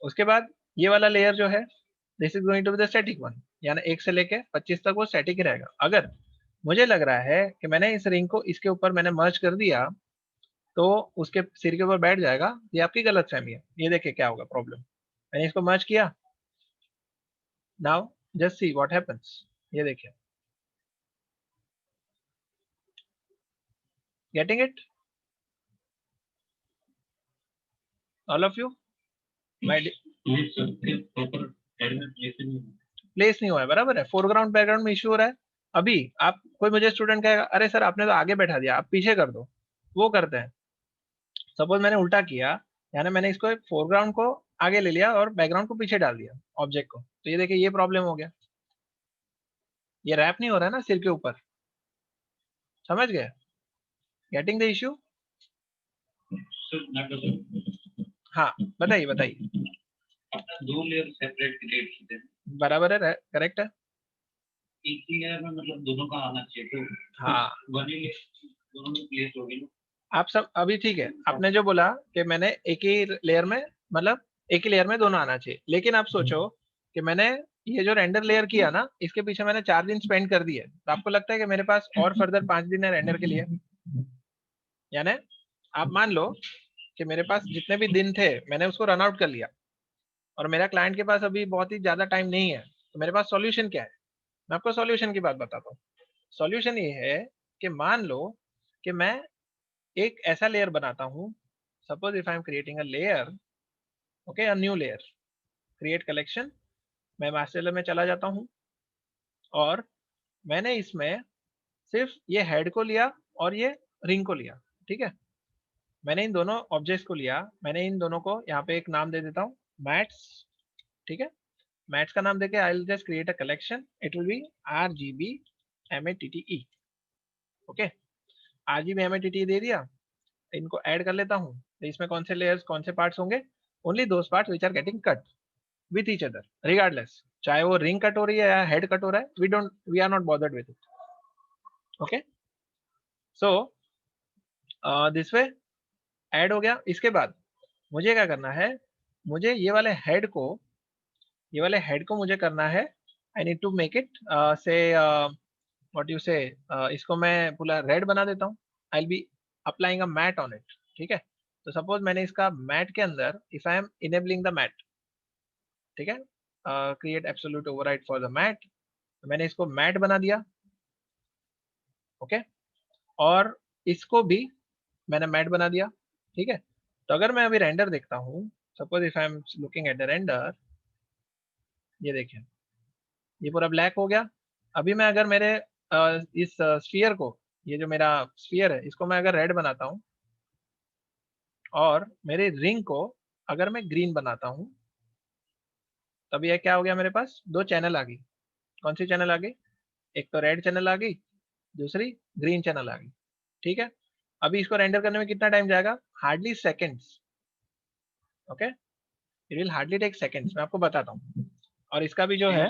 उसके बाद ये वाला लेयर जो है, this is going to be the static one, यानी 1 से लेके 25 तक वो स्टैटिक ही रहेगा. अगर मुझे लग रहा है कि मैंने इस रिंग को इसके ऊपर मैंने मर्ज कर दिया तो उसके सिर के ऊपर बैठ जाएगा, ये आपकी गलत फहमी है. ये देखिए क्या होगा प्रॉब्लम. मैंने इसको मर्ज किया, now just see what happens. ये देखिए, getting it all of you. नहीं सर, प्रॉपर हेड में प्लेस नहीं है. प्लेस नहीं हुआ है, बराबर है. फोरग्राउंड बैकग्राउंड में इश्यू हो रहा है. अभी आप कोई मुझे स्टूडेंट कहेगा अरे सर आपने तो आगे बैठा दिया, आप पीछे कर दो. वो करते हैं. सपोज मैंने उल्टा किया, यानी मैंने इसको फोरग्राउंड को आगे ले लिया और बैकग्राउंड को पीछे डाल दिया ऑब्जेक्ट को. तो ये देखिए ये प्रॉब्लम हो गया. ये रैप नहीं हो रहा है ना सिर के ऊपर. समझ गए? Getting the issue. सर ना सर, हाँ बताइए बताइए. दो लेयर सेपरेट क्रिएट किए थे. बराबर है, करेक्ट है. एक ही लेयर में मतलब दोनों का आना चाहिए, तो हाँ वन ही लेयर दोनों में प्लेस होगी ना. आप सब अभी ठीक है. आपने जो बोला कि मैंने एक ही लेयर में, मतलब एक ही लेयर में दोनों आना चाहिए, लेकिन आप सोचो कि मैंने ये जो रेंडर लेयर किया ना, इसके पीछे मैंने 4 दिन स्पेंड कर दिए. तो आपको लगता है कि मेरे पास और फर्दर 5 दिन है रेंडर के लिए? यानी आप मान लो कि मेरे पास जितने भी दिन थे मैंने उसको रन आउट कर लिया और मेरा क्लाइंट के पास अभी बहुत ही ज्यादा टाइम नहीं है. तो मेरे पास सॉल्यूशन क्या है? मैं आपको सॉल्यूशन की बात बताता हूँ. सॉल्यूशन ये है कि मान लो कि मैं एक ऐसा लेयर बनाता हूँ. Suppose if I am creating a layer, okay, a new layer, create collection. मैं मास्टर लेयर में चला जाता हूँ और मैंने इसमें सिर्फ ये हेड को लिया और ये रिंग को लिया. ठीक है, मैंने इन दोनों ऑब्जेक्ट्स को लिया. मैंने इन दोनों को यहाँ पे एक नाम दे देता हूँ, मैट्स. ठीक है, मैट्स का नाम देके आई will just create a collection. It will be RGBMATTE. Okay, RGBMATTE दे दिया. इनको ऐड कर लेता हूँ. तो इसमें कौन से लेयर्स, कौन से पार्ट्स होंगे? Only those parts which are getting cut with each other, regardless. चाहे वो रिंग कट हो रही है या हेड कट हो रहा है, we are not bothered with it. Okay, so this way add हो गया. इसके बाद मुझे क्या करना है? मुझे ये वाले हेड को मुझे करना है. I need to make it say what you say, इसको मैं पूरा रेड बना देता हूँ. I will be applying a matte on it. ठीक है, तो सपोज मैंने इसका मैट के अंदर, if I am enabling the matte, ठीक है, create absolute override for the matte. मैंने इसको मैट बना दिया. ओके, और इसको भी मैंने मैट बना दिया. ठीक है, तो अगर मैं अभी रेंडर देखता हूँ, suppose if I am looking at the render, ये देखिए ये पूरा ब्लैक हो गया. अभी मैं अगर मेरे इस स्फीयर को, ये जो मेरा स्फीयर है, इसको मैं अगर रेड बनाता हूँ और मेरे रिंग को अगर मैं ग्रीन बनाता हूँ, तब ये क्या हो गया? मेरे पास दो चैनल आ गई. कौन सी चैनल आ गई? एक तो रेड चैनल आ गई, दूसरी ग्रीन चैनल आ गई. ठीक है, अभी इसको रेंडर करने में कितना टाइम जाएगा? Hardly seconds. Okay, it will hardly take seconds. मैं आपको बताता हूँ. और इसका भी जो है,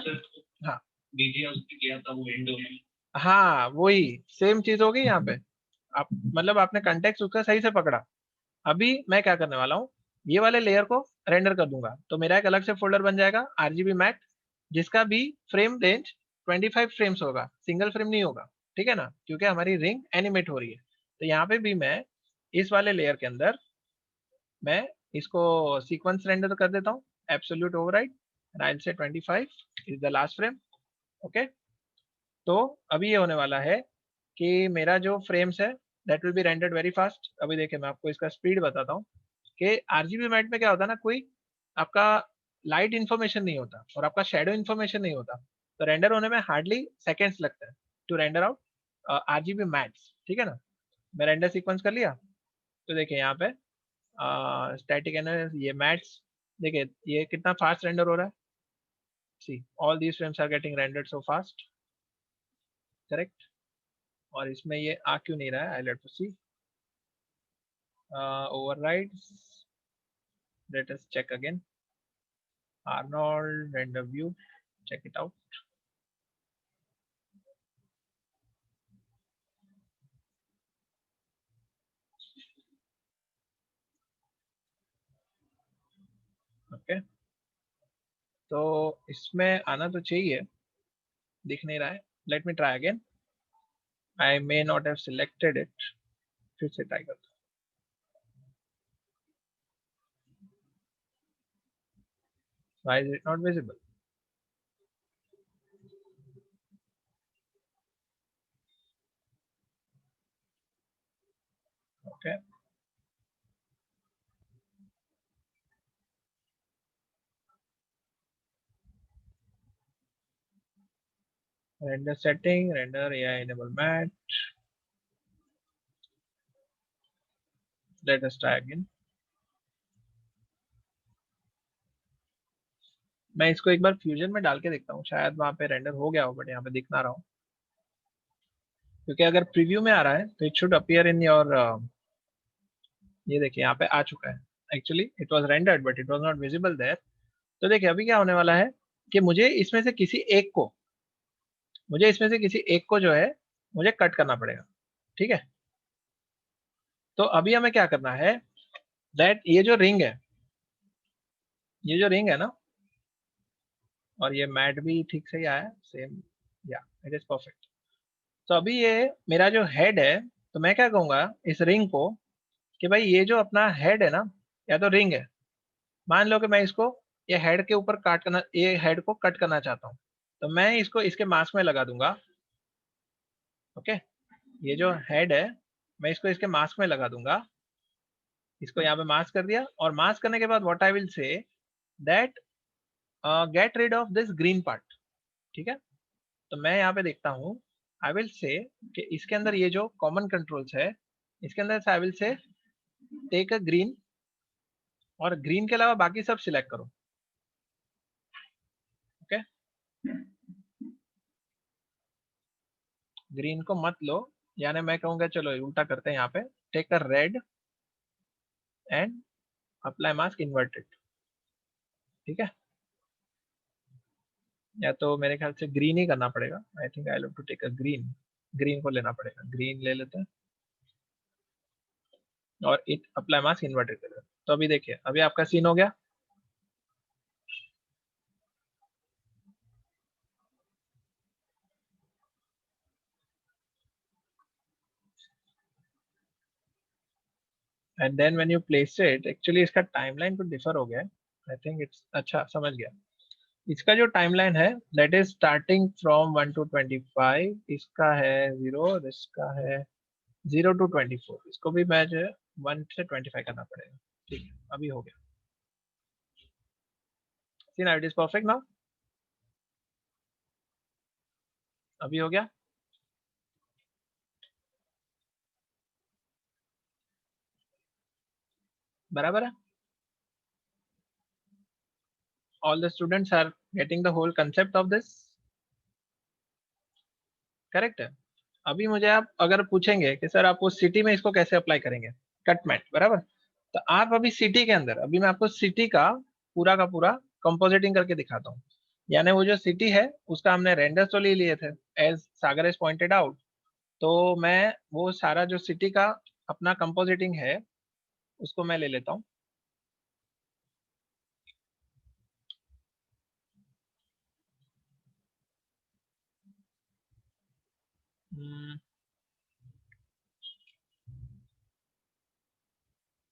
हाँ वीडियो उसने किया था वो विंडो में. हाँ वही सेम चीज होगी यहाँ पे. आप मतलब आपने कंटेक्स्ट उसका सही से पकड़ा. अभी मैं क्या करने वाला हूँ, ये वाले लेयर को रेंडर कर दूंगा. तो मेरा एक अलग से फोल्डर बन जाएगा RGB मैट, जिसका भी फ्रेम रेंज 25 फ्रेम्स होगा, सिंगल फ्रेम नहीं होगा. ठीक है ना, क्योंकि हमारी रिंग एनिमेट हो रही है. तो यहाँ पे भी मैं इस वाले लेयर के अंदर मैं इसको सीक्वेंस रेंडर कर देता हूँ, absolute override, and I will से 25 is the last frame. Okay, तो अभी ये होने वाला है कि मेरा जो फ्रेम्स है that will B rendered very fast. अभी देखिए मैं आपको इसका स्पीड बताता हूँ कि RGB मैट में क्या होता है ना, कोई आपका लाइट इन्फॉर्मेशन नहीं होता और आपका शेडो इन्फॉर्मेशन नहीं होता. तो रेंडर होने में हार्डली सेकेंड्स लगता है to render out RGB mattes. ठीक है ना, मैं रेंडर सीक्वेंस कर लिया. तो देखिए यहाँ पे स्टैटिक एनर्जी, ये मैट्स, देखिए ये कितना फास्ट रेंडर हो रहा है. See all these frames are getting rendered so fast. Correct. और इसमें ये आ क्यों नहीं रहा है? I let to see overrides. Let us check again. Arnold render view, check it out. Okay, तो इसमें आना तो चाहिए, दिख नहीं रहा है. Let me try again. I may not have selected it. फिर से ट्राई करता हूँ. Why is it not visible? Okay. Render setting, render AI enable matte. Let us try again. मैं इसको एक बार फ्यूजन में डाल के देखता हूँ, शायद वहां पे रेंडर हो गया हो, बट यहाँ पे दिख ना रहा हूँ. क्योंकि अगर प्रीव्यू में आ रहा है तो it should appear in your, ये देखिए यहाँ पे आ चुका है. Actually it was rendered but it was not visible there. तो देखिए अभी क्या होने वाला है कि मुझे इसमें से किसी एक को जो है मुझे कट करना पड़ेगा. ठीक है, तो अभी हमें क्या करना है, दैट ये जो रिंग है ना, और ये मैट भी ठीक से ही आया सेम. या इट इज परफेक्ट. तो अभी ये मेरा जो हेड है, तो मैं क्या कहूंगा इस रिंग को कि भाई ये जो अपना हेड है ना, या तो रिंग है, मान लो कि मैं इसको ये हेड के ऊपर ये हेड को कट करना चाहता हूँ, तो मैं इसको इसके मास्क में लगा दूंगा. ओके, ये जो हेड है मैं इसको इसके मास्क में लगा दूंगा. इसको यहाँ पे मास्क कर दिया, और मास्क करने के बाद what I will say that get rid of this green part. ठीक है, तो मैं यहाँ पे देखता हूँ, आई विल से कि इसके अंदर ये जो कॉमन कंट्रोल्स है, इसके अंदर से I will say take a green, और ग्रीन के अलावा बाकी सब सिलेक्ट करो. ओके, ग्रीन को मत लो, यानी मैं कहूंगा चलो उल्टा करते हैं. यहाँ पे take a red and apply mask inverted. ठीक है, या तो मेरे ख्याल से ग्रीन ही करना पड़ेगा. I think I have to take a green. Green को लेना पड़ेगा, ग्रीन ले लेते हैं, और इट अप्लाई मास्क इन्वर्टेड कर देते हैं. तो अभी देखिए, अभी आपका सीन हो गया. And then when you place it, actually इसका टाइमलाइन कुछ डिफर हो गया है. आई थिंक इट्स, अच्छा समझ गया. इसका जो टाइमलाइन है that is starting from 1 to 25. इसका है 0, इसका है 0 to 24. इसको भी मैं जो है 1 से 25 करना पड़ेगा. ठीक है, अभी हो गया. See now it is perfect now. अभी हो गया. बराबर है. All the students are getting the whole concept of this. Correct है. अभी मुझे आप अगर पूछेंगे कि सर आप उस सिटी में इसको कैसे अप्लाई करेंगे, कटमेट, बराबर, तो आप अभी सिटी के अंदर, अभी मैं आपको सिटी का पूरा कंपोजिटिंग करके दिखाता हूँ. यानी वो जो सिटी है उसका हमने रेंडर्स तो ले लिए थे, एज सागर एज पॉइंटेड आउट. तो मैं वो सारा जो सिटी का अपना कंपोजिटिंग है उसको मैं ले लेता हूँ.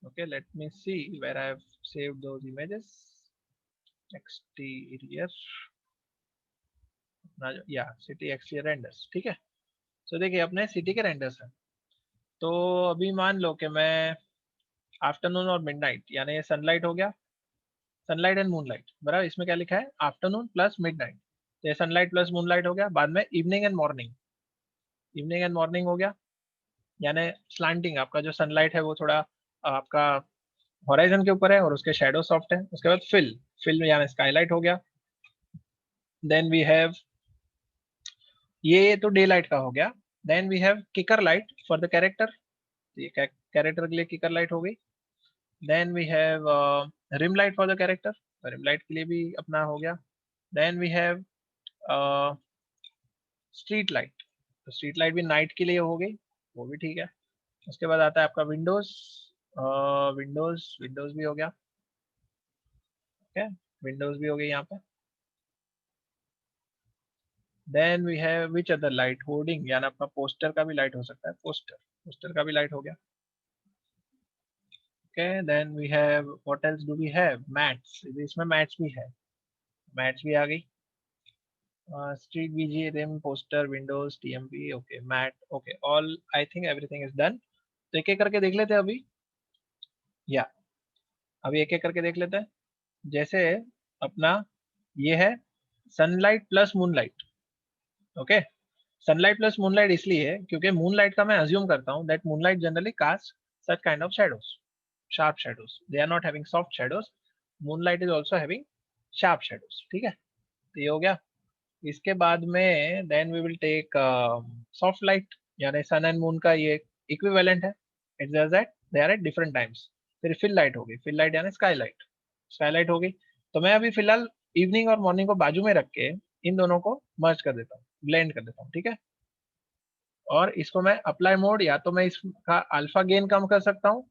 Okay, let me see where I have saved those images. Exterior, या सिटी एक्सटीरियर रेंडर्स. ठीक है, तो देखिए अपने सिटी के रेंडर्स हैं. तो अभी मान लो कि मैं आफ्टरनून और मिडनाइट, यानी सनलाइट हो गया, सनलाइट एंड मूनलाइट, बराबर. इसमें क्या लिखा है, आफ्टरनून प्लस मिडनाइट. तो ये सनलाइट प्लस मूनलाइट हो गया. बाद में evening and morning, evening and morning हो गया. यानी स्लांटिंग, आपका जो सनलाइट है वो थोड़ा आपका हॉराइजन के ऊपर है और उसके शैडो सॉफ्ट है. उसके बाद फिल, फिल यानी स्काईलाइट हो गया. देन वी हैव, ये तो डे लाइट का हो गया. Then we have kicker light for the character, ये कैरेक्टर के लिए किकर लाइट हो गई। Then we have rim light for the character, rim light के लिए भी अपना हो गया। Then we have street light, तो स्ट्रीट लाइट भी नाइट के लिए हो गई, वो भी ठीक है। उसके बाद आता है आपका विंडोज, विंडोज भी हो गया, ठीक है, विंडोज भी हो गई यहाँ पे। Then we have which other light, hoarding यानी आपका पोस्टर का भी लाइट हो सकता है, पोस्टर का भी लाइट हो गया। Okay, then we have what else do we have, mats, इसमें मैट्स भी है, मैट्स भी आ गई। Street VG, rim, poster, windows, TMP, okay, mat, okay, all I think everything is done. तो एक एक करके देख लेते हैं अभी, या अभी एक एक करके देख लेते हैं। जैसे अपना ये है sunlight plus moonlight, okay, sunlight plus moonlight इसलिए है क्योंकि मूनलाइट का मैं अज्यूम करता हूँ that moonlight generally cast such kind of shadows, sharp shadows, they are not having soft shadows, moonlight is also having sharp shadows, ठीक है। तो ये हो गया। इसके बाद में then we will take soft light, यानी सन एंड मून का ये इक्विवेलेंट है, it's just that they are at different times. फिर फिल लाइट हो गई, फिल लाइट यानी स्काई लाइट, स्काई लाइट हो गई। तो मैं अभी फिलहाल इवनिंग और मॉर्निंग को बाजू में रख के इन दोनों को मर्ज कर देता हूँ, ब्लेंड कर देता हूँ, ठीक है। और इसको मैं अप्लाई मोड, या तो मैं इसका अल्फा गेन कम कर सकता हूँ,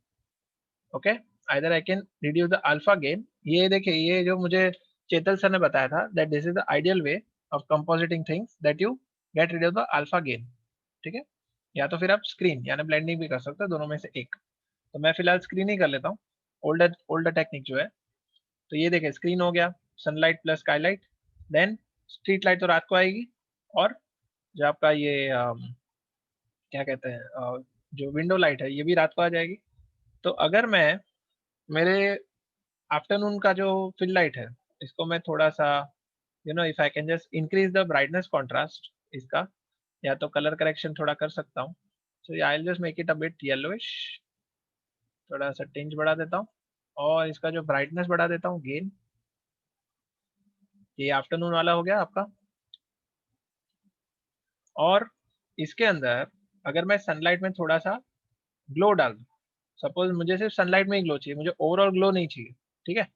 okay, either I can reduce the alpha gain. ये देखिए, ये जो मुझे चेतल सर ने बताया था that this is the ideal way of compositing things that you get rid of the alpha gain, ठीक है। या तो फिर आप स्क्रीन यानी ब्लेंडिंग भी कर सकते हो, दोनों में से एक। तो मैं फिलहाल स्क्रीन ही कर लेता हूँ, ओल्डर टेक्निक जो है। तो ये देखिए स्क्रीन हो गया, sunlight plus skylight, then street light तो रात को आएगी, और जो आपका ये क्या कहते हैं जो विंडो लाइट है ये भी रात को आ जाएगी। तो अगर मैं मेरे आफ्टरनून का जो फिल लाइट है इसको मैं थोड़ा सा if I can just increase the brightness contrast इसका, या तो कलर करेक्शन थोड़ा कर सकता हूँ। So I will just make it a bit yellowish, थोड़ा सा टिंज बढ़ा देता हूँ, और इसका जो ब्राइटनेस बढ़ा देता हूँ गेन। ये आफ्टरनून वाला हो गया आपका। और इसके अंदर अगर मैं सनलाइट में थोड़ा सा ग्लो डाल दूँ, सपोज मुझे सिर्फ सनलाइट में ही ग्लो चाहिए, मुझे ओवरऑल ग्लो नहीं चाहिए, ठीक है।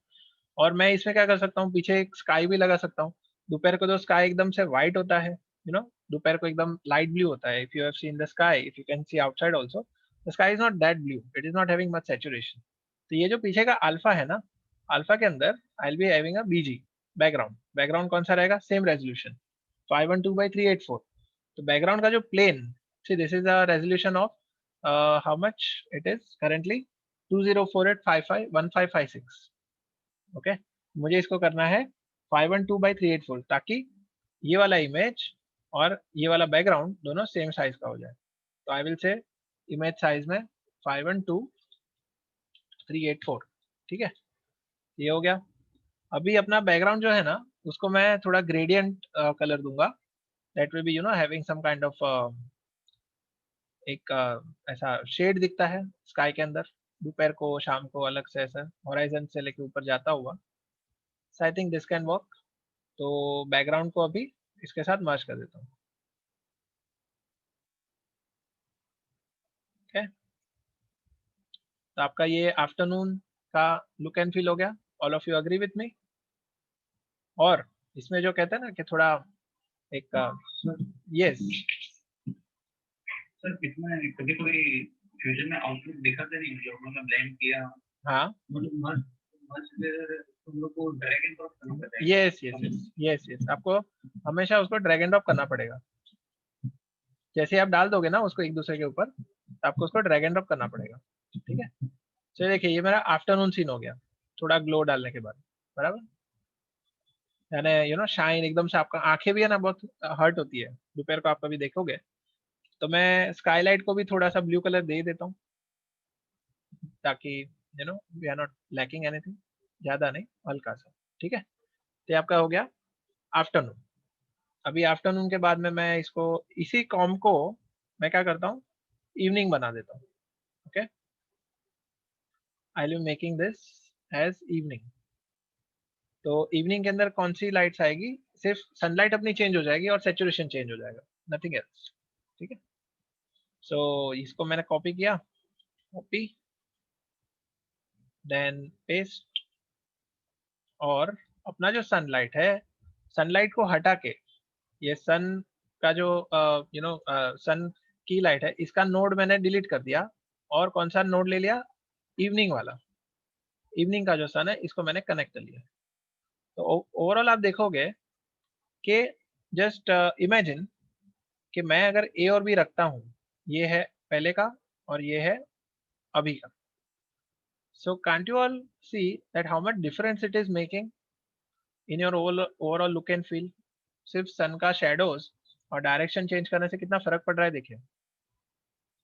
और मैं इसमें क्या कर सकता हूँ, पीछे एक स्काई भी लगा सकता हूँ। दोपहर को तो स्काई एकदम से व्हाइट होता है, दोपहर को एकदम लाइट ब्लू होता है। If you have seen the sky, if you can C outside also, the sky is not that blue, it is not having much saturation. तो ये जो पीछे का अल्फा है ना, अल्फा के अंदर I will be having a BG background. Background कौन सा रहेगा, सेम रेजोल्यूशन 512/384। तो बैकग्राउंड का जो plane, see this is a resolution of how much it is currently 2048551556, okay. मुझे इसको करना है 512/384 ताकि ये वाला इमेज और ये वाला बैकग्राउंड दोनों सेम साइज का हो जाए। तो आई विल से इमेज साइज में 512/384, ठीक है, ये हो गया। अभी अपना बैकग्राउंड जो है ना उसको मैं थोड़ा ग्रेडियंट कलर दूंगा, that will be having some kind of एक ऐसा शेड दिखता है स्काई के अंदर, दोपहर को शाम को अलग से ऐसा होराइजन से लेके ऊपर जाता हुआ। So I think this can work. तो बैकग्राउंड को अभी इसके साथ मर्ज कर देता हूँ, ठीक है। तो आपका ये आफ्टरनून का लुक एंड फील हो गया, all of you agree with me. और इसमें जो कहते हैं ना कि थोड़ा एक यस, सर इसमें कभी कोई फ्यूजन में आउटपुट दिखा तो नहीं, जो हमने ब्लेंड किया, हाँ, मतलब मस्त मस्त तुम लोग को ड्रैग एंड ड्रॉप करना पड़ता है। Yes yes yes yes yes, आपको हमेशा उसको ड्रैग एंड ड्रॉप करना पड़ेगा। जैसे आप डाल दोगे ना उसको एक दूसरे के ऊपर, तो आपको उसको ड्रैग एंड ड्रॉप करना पड़ेगा, ठीक है। चलिए देखिए ये मेरा आफ्टरनून सीन हो गया, थोड़ा ग्लो डालने के बाद, बराबर, यानी शाइन एकदम से, आपका आंखें भी है ना बहुत हर्ट होती है दोपहर को, आप कभी देखोगे। तो मैं स्काईलाइट को भी थोड़ा सा ब्लू कलर दे देता हूँ ताकि we are not lacking anything, ज्यादा नहीं, हल्का सा, ठीक है। तो ये आपका हो गया आफ्टरनून। अभी आफ्टरनून के बाद में मैं इसको, इसी कॉम को मैं क्या करता हूँ, इवनिंग बना देता हूँ, okay. I will making this as evening. तो इवनिंग के अंदर कौन सी लाइट्स आएगी, सिर्फ सनलाइट अपनी चेंज हो जाएगी और सेचुरेशन चेंज हो जाएगा, नथिंग एल्स, ठीक है। सो इसको मैंने कॉपी किया, कॉपी देन पेस्ट, और अपना जो सनलाइट है, सनलाइट को हटा के ये सन का जो सन की लाइट है, इसका नोड मैंने डिलीट कर दिया, और कौन सा नोड ले लिया, इवनिंग वाला, इवनिंग का जो सन है इसको मैंने कनेक्ट कर लिया। तो ओवरऑल आप देखोगे कि जस्ट इमेजिन कि मैं अगर ए और बी रखता हूँ, ये है पहले का और ये है अभी का, so can't you all see that how much difference it is making in your overall look and feel. सिर्फ सन का शेडोज और डायरेक्शन चेंज करने से कितना फर्क पड़ रहा है, देखिए।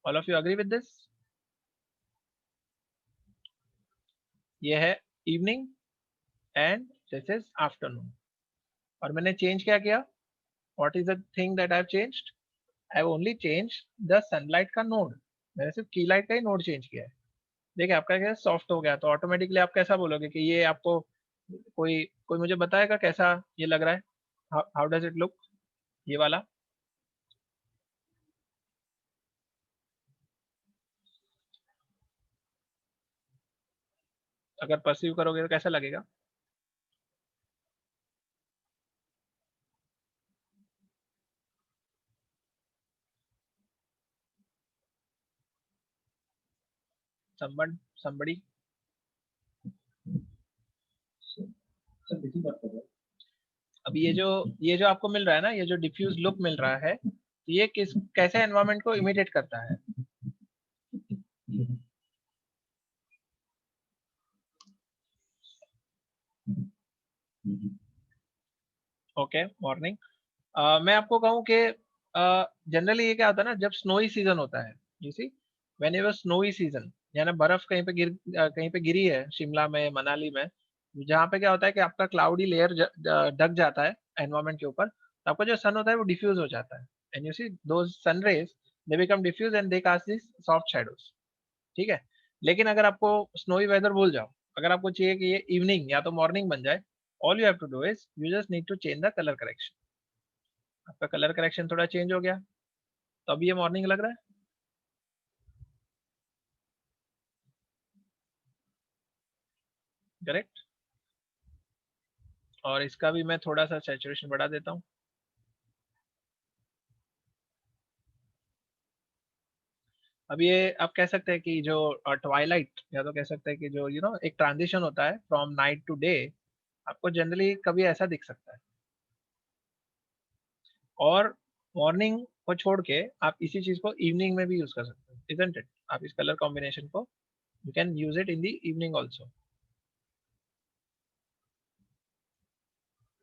All of you agree with this? ये है evening and this is afternoon, और मैंने चेंज क्या किया, what is the thing that I have changed, I have only change the sunlight का नोड, मैंने सिर्फ की लाइट का ही नोड चेंज किया है। देखिए आपका क्या सॉफ्ट हो गया, तो ऑटोमेटिकली आप कैसा बोलोगे कि ये आपको कोई कोई मुझे बताएगा कैसा ये लग रहा है, हाउ डज इट लुक, ये वाला? अगर परसीव करोगे तो कैसा लगेगा? somebody अब ये जो आपको मिल रहा है ना, ये जो डिफ्यूज लुक मिल रहा है, ये किस कैसे एनवायरनमेंट को इमिटेट करता है? Okay, morning. मैं आपको कहूँ कि जनरली ये क्या होता है ना, जब स्नोई सीजन होता है, you see when it was snowy season, यानी बर्फ कहीं पे कहीं पे गिरी है, शिमला में, मनाली में, जहाँ पे क्या होता है कि आपका क्लाउडी लेयर ढक जाता है एनवायरनमेंट के ऊपर, तो आपका जो सन होता है वो डिफ्यूज हो जाता है, and you see those sun rays they become diffuse and they cast this soft shadows. ठीक है, लेकिन अगर आपको स्नोई वेदर भूल जाओ, अगर आपको चाहिए कि ये इवनिंग या तो मॉर्निंग बन जाए, all you have to do is you just need to change the colour correction. आपका कलर करेक्शन थोड़ा चेंज हो गया, तो अब ये मॉर्निंग लग रहा है, करेक्ट। और इसका भी मैं थोड़ा सा सैचुरेशन बढ़ा देता हूँ। अब ये आप कह सकते हैं कि जो ट्वाइलाइट, या तो कह सकते हैं कि जो एक ट्रांजिशन होता है फ्रॉम नाइट टू डे, आपको जनरली कभी ऐसा दिख सकता है। और मॉर्निंग को छोड़ के आप इसी चीज को इवनिंग में भी यूज कर सकते हैं, इजंट इट? आप इस कलर कॉम्बिनेशन को you can use it in the evening also.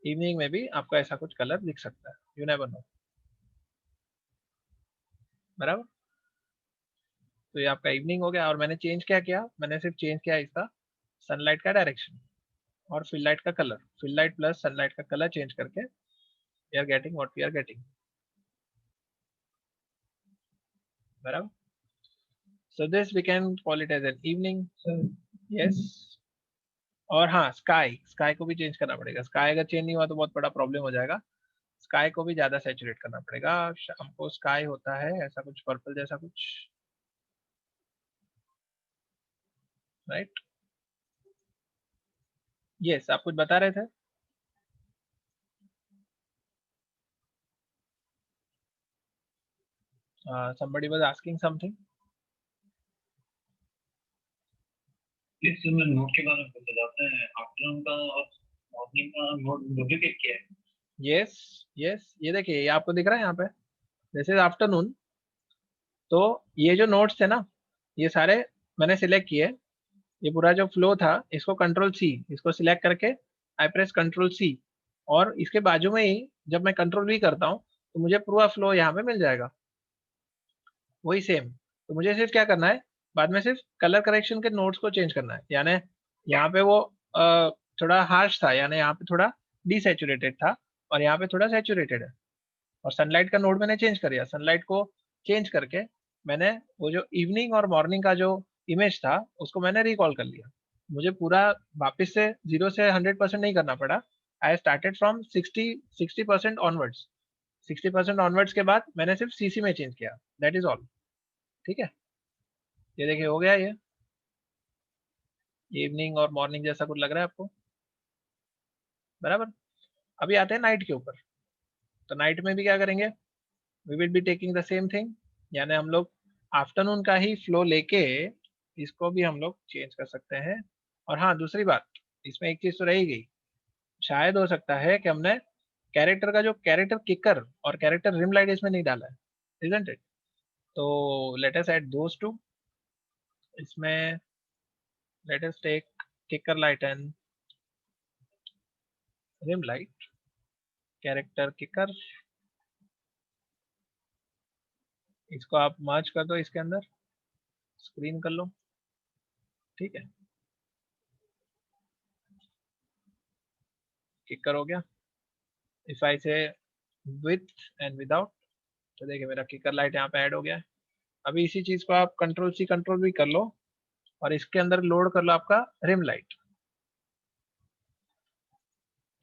Evening में भी आपको ऐसा कुछ कलर दिख सकता है, यू नेवर नो, बराबर। तो ये आपका इवनिंग हो गया, और मैंने चेंज क्या किया, मैंने सिर्फ चेंज किया इसका सनलाइट का डायरेक्शन और फिल लाइट का colour, fill light plus sunlight का कलर चेंज करके we are getting what we are getting, बराबर। So this we can call it as an evening, yes. और हाँ, स्काई, स्काई को भी चेंज करना पड़ेगा, स्काई अगर चेंज नहीं हुआ तो बहुत बड़ा प्रॉब्लम हो जाएगा, स्काई को भी ज्यादा सैचुरेट करना पड़ेगा। शाम को स्काई होता है ऐसा कुछ पर्पल जैसा कुछ, राइट? यस, आप कुछ बता रहे थे? somebody was asking something. इस समय नोट के बारे में पूछा जाता है, आफ्टरनून का और मॉर्निंग का नोट डुप्लीकेट किया है। यस, यस, ये देखिए, ये आपको दिख रहा है यहाँ पे, दिस इज आफ्टरनून। तो ये जो नोट्स थे ना, ये सारे मैंने सिलेक्ट किए, ये पूरा जो फ्लो था, इसको कंट्रोल सी, इसको सिलेक्ट करके आई प्रेस कंट्रोल सी, और इसके बाजू में ही जब मैं कंट्रोल वी करता हूँ तो मुझे पूरा फ्लो यहाँ पे मिल जाएगा, वही सेम। तो मुझे सिर्फ क्या करना है, बाद में सिर्फ कलर करेक्शन के नोट्स को चेंज करना है, यानी यहाँ पे वो थोड़ा हार्श था, यानी यहाँ पे थोड़ा डिसैचुरेटेड था, और यहाँ पे थोड़ा सैचुरेटेड है। और सनलाइट का नोड मैंने चेंज कर दिया, सनलाइट को चेंज करके मैंने वो जो इवनिंग और मॉर्निंग का जो इमेज था उसको मैंने रिकॉल कर लिया। मुझे पूरा वापस से 0 से 100% नहीं करना पड़ा, I started from 60% onwards, 60% onwards के बाद मैंने सिर्फ सीसी में चेंज किया, दैट इज ऑल। ठीक है, ये देखिए हो गया, ये इवनिंग और मॉर्निंग जैसा कुछ लग रहा है आपको, बराबर। अभी आते हैं नाइट के ऊपर। तो नाइट में भी क्या करेंगे, we will be taking the same thing, यानी हम लोग आफ्टरनून का ही फ्लो लेके इसको भी हम लोग चेंज कर सकते हैं। और हाँ, दूसरी बात, इसमें एक चीज तो रह ही गई, शायद हो सकता है कि हमने कैरेक्टर का जो कैरेक्टर किकर और कैरेक्टर रिम लाइट इसमें नहीं डाला है, इजंट इट? तो let us add those to इसमें, let us take kicker light and rim light, character kicker, इसको आप मर्ज कर दो इसके अंदर, स्क्रीन कर लो, ठीक है, किकर हो गया। इफ आई से विथ एंड विदाउट, तो देखिए मेरा किकर लाइट यहाँ पे ऐड हो गया है। अभी इसी चीज को आप कंट्रोल सी कंट्रोल भी कर लो और इसके अंदर लोड कर लो आपका रिम लाइट,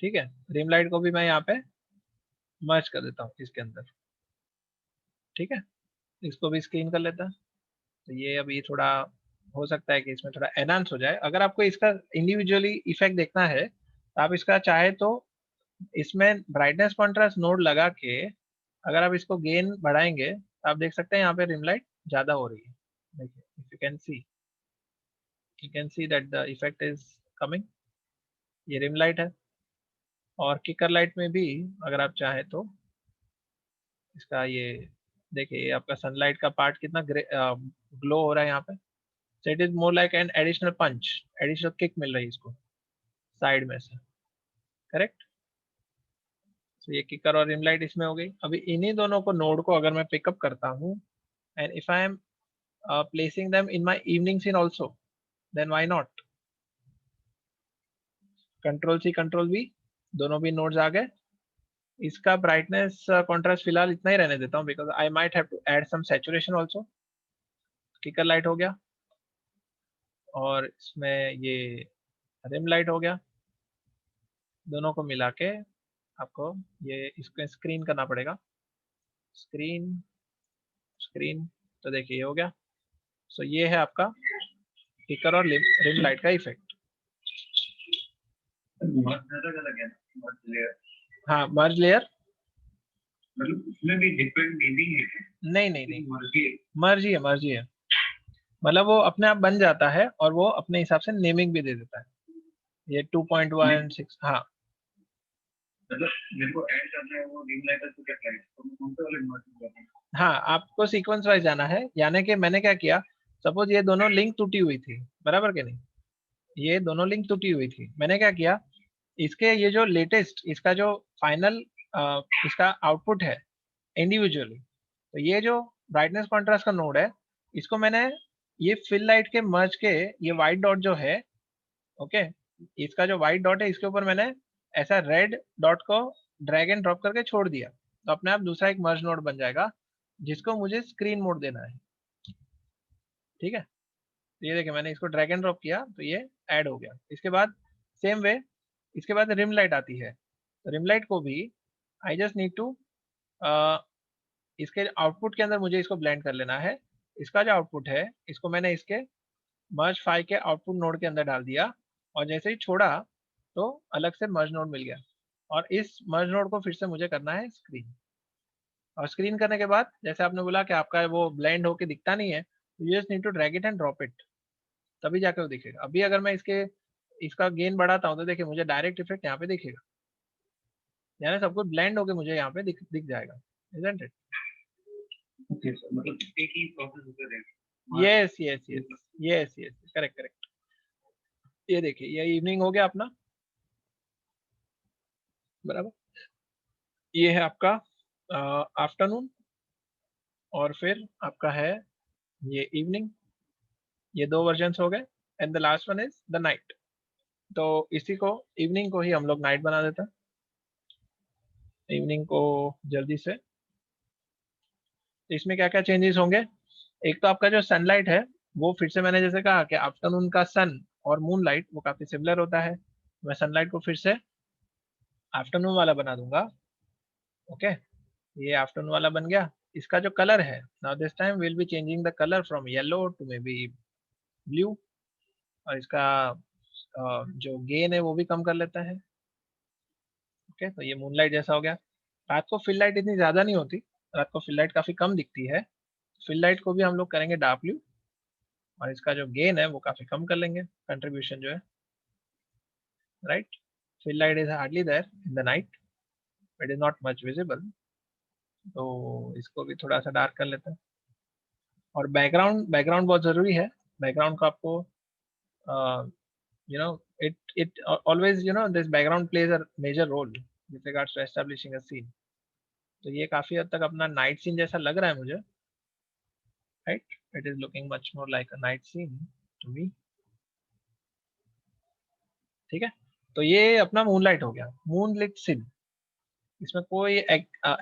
ठीक है। रिम लाइट को भी मैं यहाँ पे मर्ज कर देता हूँ इसके अंदर, ठीक है। इसको भी स्क्रीन कर लेता है। तो ये अभी थोड़ा हो सकता है कि इसमें थोड़ा एनहांस हो जाए। अगर आपको इसका इंडिविजुअली इफेक्ट देखना है तो आप इसका चाहे तो इसमें ब्राइटनेस कॉन्ट्रास्ट नोड लगा के अगर आप इसको गेन बढ़ाएंगे तो आप देख सकते हैं यहाँ पे रिम लाइट ज्यादा हो रही है। देखिए, if you can C, you can see that the effect is coming, ये रिम लाइट है। और किकर लाइट में भी अगर आप चाहें तो इसका ये देखिए, ये आपका सनलाइट का पार्ट कितना ग्लो हो रहा है यहाँ पे। So it is more like an additional punch, additional kick मिल रही है इसको साइड में से, करेक्ट। तो ये किकर और रिम लाइट इसमें हो गई। अभी इन्हीं दोनों को नोड को अगर मैं पिकअप करता हूँ and if I M placing them in my evening scene also, then why not? Control C control V, दोनों भी नोड्स आ गए। इसका ब्राइटनेस कॉन्ट्रास्ट फिलहाल इतना ही रहने देता हूँ because I might have to add some saturation also. Kicker light हो गया और इसमें ये रिम लाइट हो गया, दोनों को मिला के आपको ये इसको स्क्रीन करना पड़ेगा, स्क्रीन स्क्रीन। तो देखिए ये हो गया। सो ये है आपका किकर और रिम लाइट का इफेक्ट। हाँ, मर्ज लेयर, मतलब उसमें भी डिफरेंट नेमिंग है? नहीं नहीं नहीं, मर्जी है? मर्ज ही है, मर्ज ही है। मतलब वो अपने आप बन जाता है और वो अपने हिसाब से नेमिंग भी दे देता है। ये 2.16, हाँ। मतलब मेरे को ऐड करना है वो रिंग लाइटर को, क्या करें तो मैं कौन से वाले मर्ज करना है? हाँ, आपको सीक्वेंस वाइज जाना है, यानी कि मैंने क्या किया, सपोज ये दोनों लिंक टूटी हुई थी, बराबर के नहीं, ये दोनों लिंक टूटी हुई थी, मैंने क्या किया, इसके ये जो लेटेस्ट इसका जो फाइनल इसका आउटपुट है इंडिविजुअली, तो ये जो ब्राइटनेस कॉन्ट्रास्ट का नोड है, इसको मैंने ये फिल लाइट के मर्ज के ये व्हाइट डॉट जो है, ओके, इसका जो व्हाइट डॉट है इसके ऊपर मैंने ऐसा रेड डॉट को ड्रैग एंड ड्रॉप करके छोड़ दिया, तो अपने आप दूसरा एक मर्ज नोड बन जाएगा जिसको मुझे स्क्रीन मोड देना है, ठीक है। तो ये देखिए मैंने इसको ड्रैग एंड ड्रॉप किया तो ये ऐड हो गया। इसके बाद सेम वे इसके बाद रिम लाइट आती है, तो रिम लाइट को भी आई जस्ट नीड टू इसके आउटपुट के अंदर मुझे इसको ब्लेंड कर लेना है। इसका जो आउटपुट है इसको मैंने इसके मर्ज फाइल के आउटपुट नोड के अंदर डाल दिया और जैसे ही छोड़ा तो अलग से मर्ज नोड मिल गया। और इस मर्ज नोड को फिर से मुझे करना है स्क्रीन, और स्क्रीन करने के बाद जैसे आपने बोला कि आपका वो ब्लेंड होके दिखता नहीं है, you just need to drag it and drop it, तभी जाकर वो दिखेगा। अभी अगर मैं इसका गेन बढ़ाता हूँ तो देखिए मुझे डायरेक्ट इफेक्ट यहाँ पे दिखेगा, यानी सब कुछ ब्लेंड होके मुझे यहाँ पे दिख जाएगा, isn't it? ओके सर, मतलब एक ही प्रोसेस होता रहेगा? Yes yes yes yes yes, correct correct. ये देखिए ये इवनिंग हो गया अपना, बराबर। ये है आपका आफ्टरनून और फिर आपका है ये इवनिंग, ये दो वर्जन्स हो गए and the last one is the night. तो इसी को इवनिंग को ही हम लोग नाइट बना देते हैं, इवनिंग को जल्दी से। इसमें क्या क्या चेंजेस होंगे, एक तो आपका जो सनलाइट है वो फिर से मैंने जैसे कहा कि आफ्टरनून का सन और मून लाइट वो काफी सिमिलर होता है, मैं सनलाइट को फिर से आफ्टरनून वाला बना दूंगा, ओके। ये आफ्टरनून वाला बन गया, इसका जो कलर है, now this time will be changing the colour from yellow to maybe blue, और इसका जो गेन है वो भी कम कर लेता है। ओके, तो ये मूनलाइट जैसा हो गया। रात को फिल लाइट इतनी ज्यादा नहीं होती, रात को फिल लाइट काफी कम दिखती है, फिल लाइट को भी हम लोग करेंगे डार्क ब्लू, और इसका जो गेन है वो काफी कम कर लेंगे, कंट्रीब्यूशन जो है, right. Fill light is hardly there in the night, it is not much visible, तो इसको भी थोड़ा सा डार्क कर लेते हैं। और बैकग्राउंड, बैकग्राउंड बहुत जरूरी है। बैकग्राउंड को आपको it always, this background plays a major role with regards to establishing a scene. तो ये काफी हद तक अपना नाइट सीन जैसा लग रहा है मुझे, right. It is looking much more like a night scene to me. ठीक है, तो ये अपना मूनलाइट हो गया, मूनलिट सीन। इसमें कोई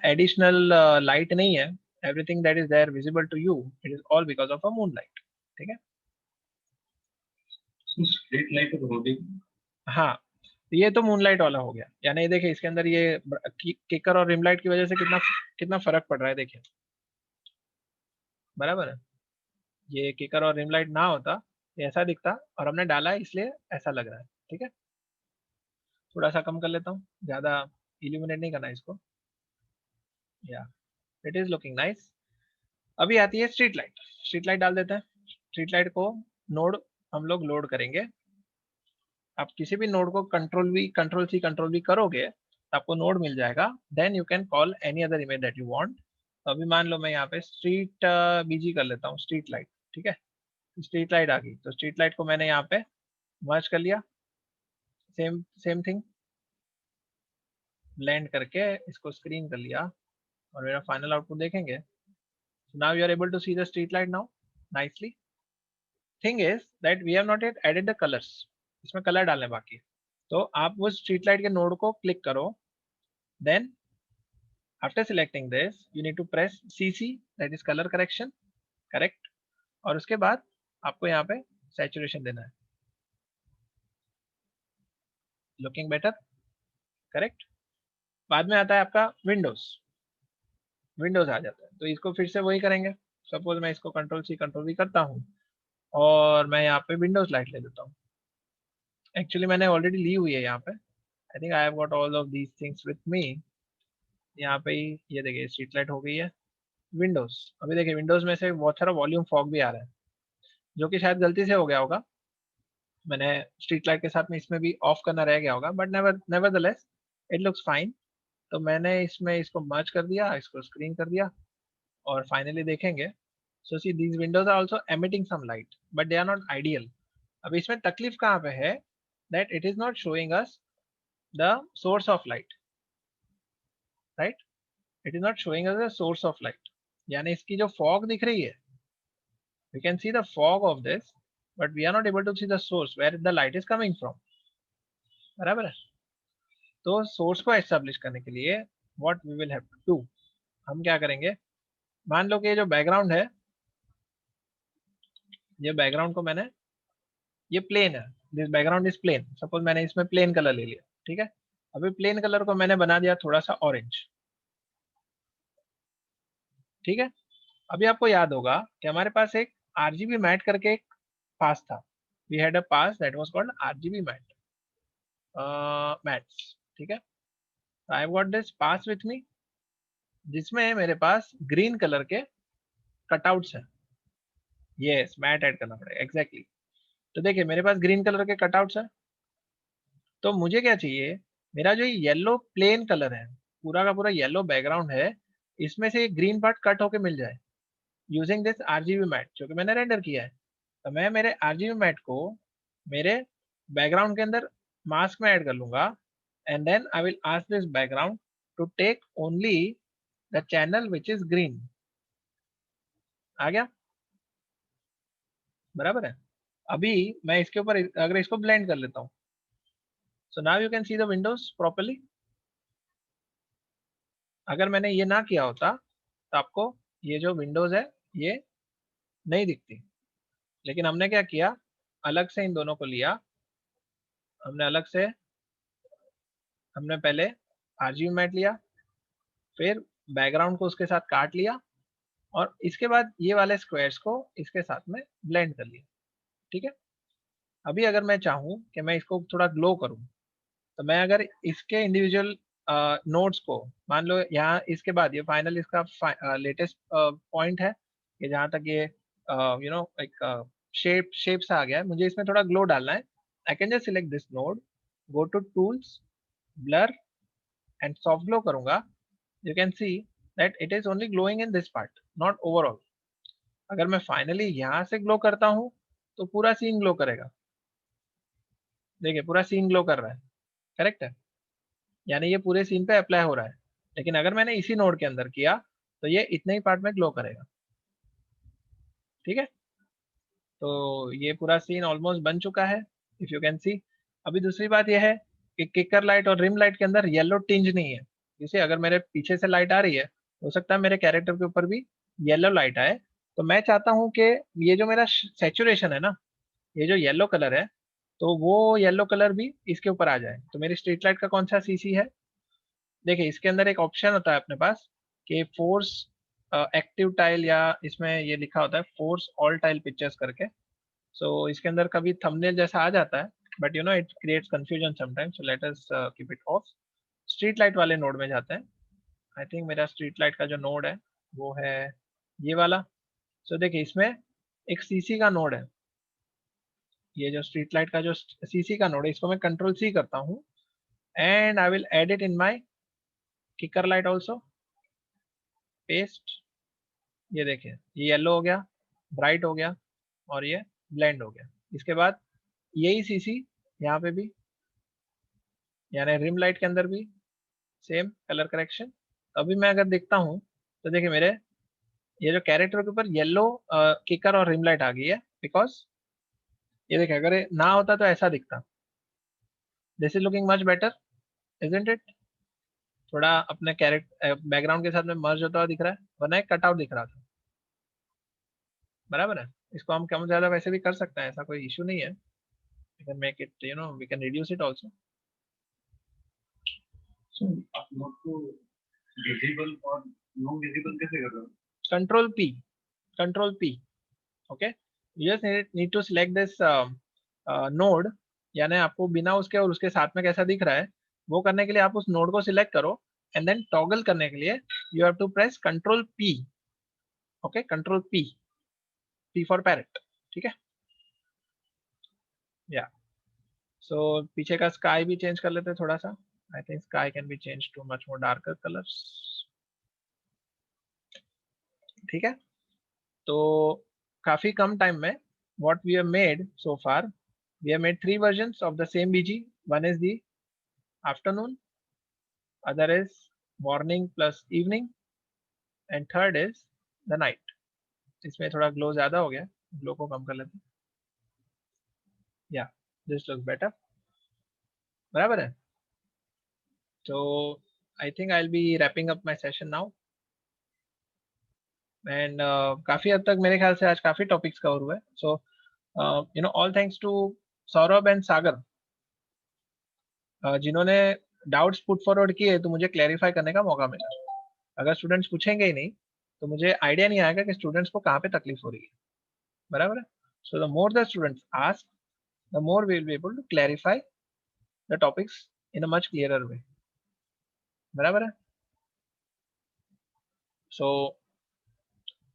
एडिशनल लाइट नहीं है, everything that is there visible to you, it is all because of a moonlight. ठीक है, स्ट्रीट लाइट होगी। हाँ, ये तो मूनलाइट वाला हो गया। यानी ये देखिए, इसके अंदर ये किकर और रिमलाइट की वजह से कितना कितना फर्क पड़ रहा है, देखिए, बराबर है। ये किकर और रिमलाइट ना होता ये ऐसा दिखता, और हमने डाला है इसलिए ऐसा लग रहा है। ठीक है, थोड़ा सा कम कर लेता हूँ, ज्यादा इल्यूमिनेट नहीं करना इसको। या इट इज लुकिंग नाइस। अभी आती है स्ट्रीट लाइट। स्ट्रीट लाइट डाल देते हैं। स्ट्रीट लाइट को नोड हम लोग लोड करेंगे। आप किसी भी नोड को कंट्रोल सी कंट्रोल वी करोगे तो आपको नोड मिल जाएगा, then you can call any other image that you want. तो अभी मान लो मैं यहाँ पे स्ट्रीट बीजी कर लेता हूँ, स्ट्रीट लाइट। ठीक है, स्ट्रीट लाइट आ गई, तो स्ट्रीट लाइट को मैंने यहाँ पे मर्ज कर लिया, सेम सेम थिंग, ब्लेंड करके इसको स्क्रीन कर लिया, और मेरा फाइनल आउटपुट देखेंगे। Now you are able to see the street light now nicely. Thing is that we have not yet added the colours, इसमें कलर डालने बाकी है। तो आप वो स्ट्रीट लाइट के नोड को क्लिक करो, then after selecting this you need to press CC, that is colour correction, correct. और उसके बाद आपको यहाँ पे सैचुरेशन देना है, लुकिंग बेटर, करेक्ट। बाद में आता है आपका विंडोज, विंडोज आ जाता है, तो इसको फिर से वही करेंगे। सपोज मैं इसको कंट्रोल C कंट्रोल V करता हूँ, और मैं यहाँ पे विंडोज लाइट ले लेता हूँ। एक्चुअली मैंने ऑलरेडी ली हुई है यहाँ पे, आई think I have got all of these things with me. यहाँ पे ही ये देखिए स्ट्रीट लाइट हो गई है। विंडोज, अभी देखिए विंडोज में से बहुत सारा वॉल्यूम फॉग भी आ रहा है, जो कि शायद गलती से हो गया होगा, मैंने स्ट्रीट लाइट के साथ में इसमें भी ऑफ करना रह गया होगा, but nevertheless it looks fine. तो मैंने इसमें इसको मर्ज कर दिया, इसको स्क्रीन कर दिया, और फाइनली देखेंगे। So see these windows are also emitting some light, but they are not ideal. अब इसमें तकलीफ कहाँ पे है, that it is not showing us the source of light, right. It is not showing us the source of light, यानी इसकी जो fog दिख रही है, we can see the fog of this, but we are not able to see the source where the light is coming from, बराबर है। तो source को एस्टेब्लिश करने के लिए what we will have to do, हम क्या करेंगे, मान लो कि ये जो बैकग्राउंड है, ये बैकग्राउंड को मैंने, ये प्लेन है, this background is plane, suppose मैंने इसमें प्लेन कलर ले लिया। ठीक है, अभी प्लेन कलर को मैंने बना दिया थोड़ा सा ऑरेंज। ठीक है, अभी आपको याद होगा कि हमारे पास एक RGB मैट करके एक पास था, we had a pass that was called RGB mat, mats. ठीक है, I have got this pass with me, जिसमें मेरे पास ग्रीन कलर के कटआउट्स हैं। यस, मैट ऐड करना पड़ेगा, एग्जैक्टली। तो देखिए मेरे पास ग्रीन कलर के कटआउट्स हैं, तो मुझे क्या चाहिए, मेरा जो येलो प्लेन कलर है, पूरा का पूरा येलो बैकग्राउंड है, इसमें से ग्रीन पार्ट कट होके मिल जाए यूजिंग दिस RGB मैट जो कि मैंने रेंडर किया है। तो मैं मेरे RGB मैट को मेरे बैकग्राउंड के अंदर मास्क में ऐड कर लूंगा, and then I will ask this background to take only the channel which is green. आ गया, बराबर है। अभी मैं इसके ऊपर अगर इसको ब्लेंड कर लेता हूँ, so now you can see the Windows properly. अगर मैंने ये ना किया होता तो आपको ये जो विंडोज है ये नहीं दिखती, लेकिन हमने क्या किया, अलग से इन दोनों को लिया, हमने अलग से, हमने पहले RGB मैट लिया, फिर बैकग्राउंड को उसके साथ काट लिया, और इसके बाद ये वाले स्क्वायर्स को इसके साथ में ब्लेंड कर लिया। ठीक है, अभी अगर मैं चाहूँ कि मैं इसको थोड़ा ग्लो करूँ, तो मैं अगर इसके इंडिविजुअल नोड्स को, मान लो यहाँ इसके बाद ये फाइनल इसका लेटेस्ट पॉइंट है कि जहाँ तक ये एक शेप सा आ गया है, मुझे इसमें थोड़ा ग्लो डालना है। I can just select this node, go to tools, blur and soft glow करूंगा। You can see that it is only glowing in this part, not overall. अगर मैं फाइनली यहाँ से ग्लो करता हूँ तो पूरा सीन ग्लो करेगा। देखिए पूरा सीन ग्लो कर रहा है, करेक्ट है, यानी ये पूरे सीन पे अप्लाई हो रहा है। लेकिन अगर मैंने इसी नोड के अंदर किया तो ये इतने ही पार्ट में ग्लो करेगा। ठीक है, तो ये पूरा सीन ऑलमोस्ट बन चुका है, इफ यू कैन सी। अभी दूसरी बात यह है कि किकर लाइट और रिम लाइट के अंदर येलो टिंज नहीं है। जैसे अगर मेरे पीछे से लाइट आ रही है, हो सकता है मेरे कैरेक्टर के ऊपर भी येलो लाइट आए। तो मैं चाहता हूँ कि ये जो मेरा सेचुरेशन है ना, ये जो येलो कलर है, तो वो येलो कलर भी इसके ऊपर आ जाए। तो मेरी स्ट्रीट लाइट का कौन सा सीसी है, देखिए इसके अंदर एक ऑप्शन होता है अपने पास कि फोर्स एक्टिव टाइल, या इसमें ये लिखा होता है फोर्स ऑल टाइल पिक्चर्स करके। सो इसके अंदर कभी थंबनेल जैसा आ जाता है, but it creates confusion sometimes, so let us keep it of. Street light वाले नोड में जाते हैं। आई थिंक मेरा स्ट्रीट लाइट का जो नोड है वो है ये वाला। सो देखिए इसमें एक सीसी का नोड है, ये जो स्ट्रीट लाइट का जो सीसी का नोड है, इसको मैं कंट्रोल सी करता हूँ and I will add it in my kicker light also, paste. ये देखिए ये येलो हो गया, ब्राइट हो गया, और ये ब्लेंड हो गया। इसके बाद यही सीसी यहाँ पे भी, यानी रिम लाइट के अंदर भी सेम कलर करेक्शन। अभी मैं अगर देखता हूँ तो देखिए मेरे ये जो कैरेक्टर के ऊपर येलो किकर और रिम लाइट आ गई है, बिकॉज ये देखिए अगर ये ना होता तो ऐसा दिखता। This is looking much better, isn't it? थोड़ा अपने कैरेक्टर बैकग्राउंड के साथ में मर्ज होता हुआ दिख रहा है, वरना एक कटआउट दिख रहा था। बराबर है, इसको हम कम ज्यादा वैसे भी कर सकते हैं, ऐसा कोई इशू नहीं है। We can make it, we can reduce it also. So, आप लोग को विजिबल और नो विजिबल कैसे कर रहे हो? Control P, okay. You just need to select this node, यानी आपको बिना उसके और उसके साथ में कैसा दिख रहा है वो करने के लिए आप उस नोड को सिलेक्ट करो, एंड देन टॉगल करने के लिए you have to press control P. Okay, control P, P for parrot. ठीक है, या सो पीछे का स्काई भी चेंज कर लेते हैं थोड़ा सा। I think sky can be change too much more darker colours. ठीक है, तो काफी कम टाइम में what we have made so far, we have made 3 versions of the same BG. One is the afternoon, other is morning plus evening, and third is the night. इसमें थोड़ा glow ज्यादा हो गया, ग्लो को कम कर लेते हैं। या दिस लुक्स बेटर, बराबर है। तो I think I will be wrapping up my session now, and काफी हद तक मेरे ख्याल से आज काफी टॉपिक्स कवर हुए। So all thanks to Saurabh and Sagar, जिन्होंने डाउट्स पुट फॉरवर्ड किए तो मुझे क्लैरिफाई करने का मौका मिला। अगर स्टूडेंट्स पूछेंगे ही नहीं तो मुझे आइडिया नहीं आएगा कि स्टूडेंट्स को कहाँ पे तकलीफ हो रही है। बराबर है, so the more the students ask, the more we will be able to clarify the topics in a much clearer way. बराबर है, सो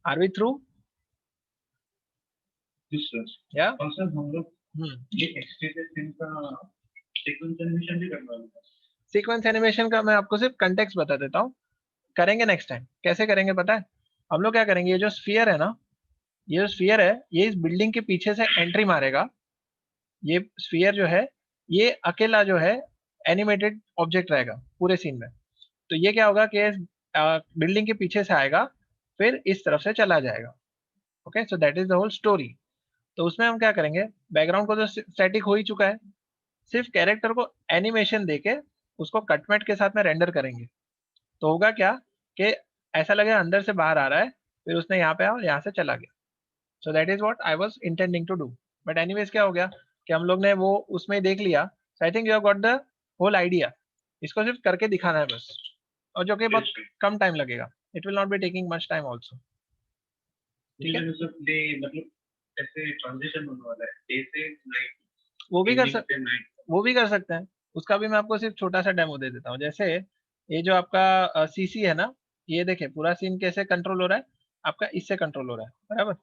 आर वी थ्रू? या और सर हम लोग ये एक्सटेंडेड सीन का सीक्वेंस एनिमेशन भी करना है। सीक्वेंस एनिमेशन का मैं आपको सिर्फ कंटेक्स्ट बता देता हूँ, करेंगे नेक्स्ट टाइम। कैसे करेंगे पता है? हम लोग क्या करेंगे, ये जो स्फीयर है ना, ये जो स्फीयर है ये इस बिल्डिंग के पीछे से एंट्री मारेगा। ये स्फीयर जो है ये अकेला जो है एनिमेटेड ऑब्जेक्ट रहेगा पूरे सीन में। तो ये क्या होगा कि बिल्डिंग के पीछे से आएगा, फिर इस तरफ से चला जाएगा। Okay, so that is the whole story. तो उसमें हम क्या करेंगे, बैकग्राउंड को तो स्टैटिक हो ही चुका है, सिर्फ कैरेक्टर को एनिमेशन देके उसको कटमेट के साथ में रेंडर करेंगे। तो होगा क्या कि ऐसा लगेगा अंदर से बाहर आ रहा है, फिर उसने यहाँ पे आया, यहाँ से चला गया। So that is what I was intending to do. But anyways क्या हो गया कि हम लोग ने वो उसमें देख लिया। So I think you have got the whole idea. इसको सिर्फ करके दिखाना है बस, और जो कि बहुत कम टाइम लगेगा। It will not be taking much time also. ठीक है, मतलब ऐसे ट्रांजिशन होने वाला है डे से नाइट, वो भी इवनिंग से नाइट। वो भी कर सकते हैं। उसका भी मैं आपको सिर्फ छोटा सा डेमो दे देता हूँ। जैसे ये जो आपका सीसी है ना, ये देखिए पूरा सीन कैसे कंट्रोल हो रहा है, आपका इससे कंट्रोल हो रहा है, बराबर।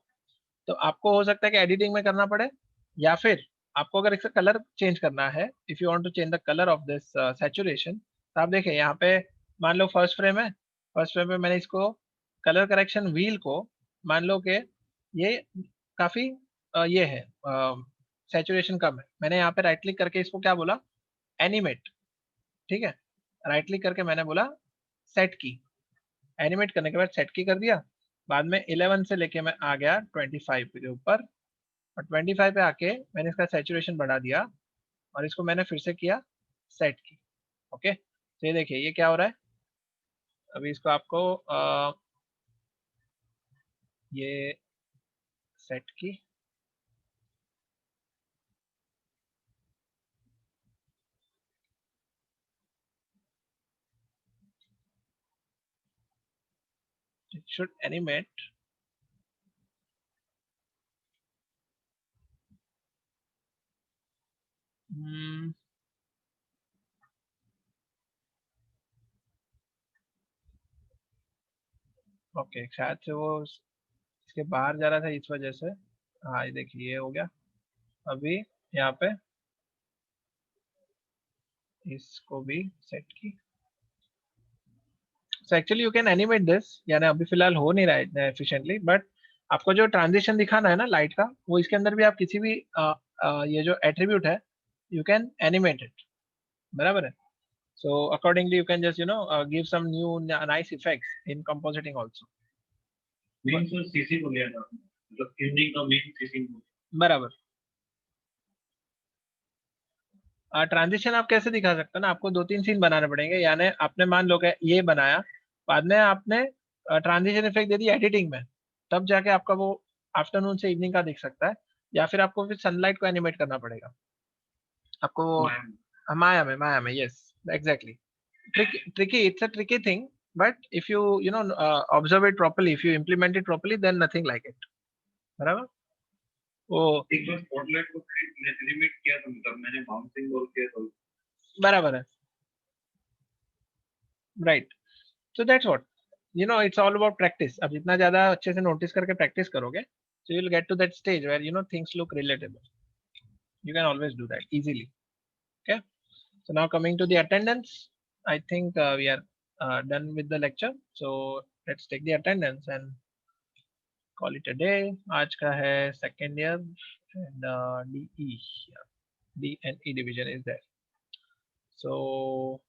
तो आपको हो सकता है कि एडिटिंग में करना पड़े, या फिर आपको अगर इसका कलर चेंज करना है, if you want to change the colour of this saturation, तो आप देखिए यहाँ पे मान लो फर्स्ट फ्रेम है, फर्स्ट फ्रेम पे मैंने इसको कलर करेक्शन व्हील को मान लो कि ये काफी ये है सैचुरेशन कम है, मैंने यहाँ पे राइट क्लिक करके इसको क्या बोला, एनिमेट। ठीक है, राइट क्लिक करके मैंने बोला सेट की, एनिमेट करने के बाद सेट की कर दिया। बाद में 11 से लेके मैं आ गया 25 के ऊपर, और 25 पे आके मैंने इसका सैचुरेशन बढ़ा दिया, और इसको मैंने फिर से किया सेट की। ओके, तो ये देखिए ये क्या हो रहा है, अभी इसको आपको ये सेट की, it should animate। ओके, शायद से वो इसके बाहर जा रहा था इस वजह से। हाँ ये देखिए ये हो गया, अभी यहाँ पे इसको भी सेट की। So actually you can animate this, यानी अभी फिलहाल हो नहीं रहा है इतना एफिशिएंटली, बट आपको जो ट्रांजिशन दिखाना है ना लाइट का, वो इसके अंदर भी आप किसी भी ये जो एट्रीब्यूट है यू कैन एनिमेट इट, बराबर है। So accordingly you can just give some new nice effects in compositing also. Main तो सीसी को लिया था, मतलब इवनिंग का मेन सीसी को। बराबर। ट्रांजिशन आप कैसे दिखा सकते हो ना, आपको 2-3 सीन बनाने पड़ेंगे, यानी आपने मान लो कि ये बनाया, बाद में आपने ट्रांजिशन इफेक्ट दे दिया एडिटिंग में, तब जाके आपका वो आफ्टरनून से इवनिंग का दिख सकता है, या फिर आपको फिर सनलाइट को एनिमेट करना पड़ेगा आपको वो माया में yes exactly. tricky, it's a tricky thing, but if you observe it properly, if you implement it properly, then nothing like it, बराबर। वो एक बार स्पॉटलाइट को एनिमेट किया था, मतलब मैंने बाउंसिंग बॉल किया था। बराबर है, right. So that's what it's all about practice. अब जितना ज्यादा अच्छे से नोटिस करके प्रैक्टिस करोगे, so you'll get to that stage where things look relatable. You can always do that easily. Okay, so now coming to the attendance, I think we are done with the lecture, so let's take the attendance and call it a day. आज का है second year and DE, yeah, D and E division is there. So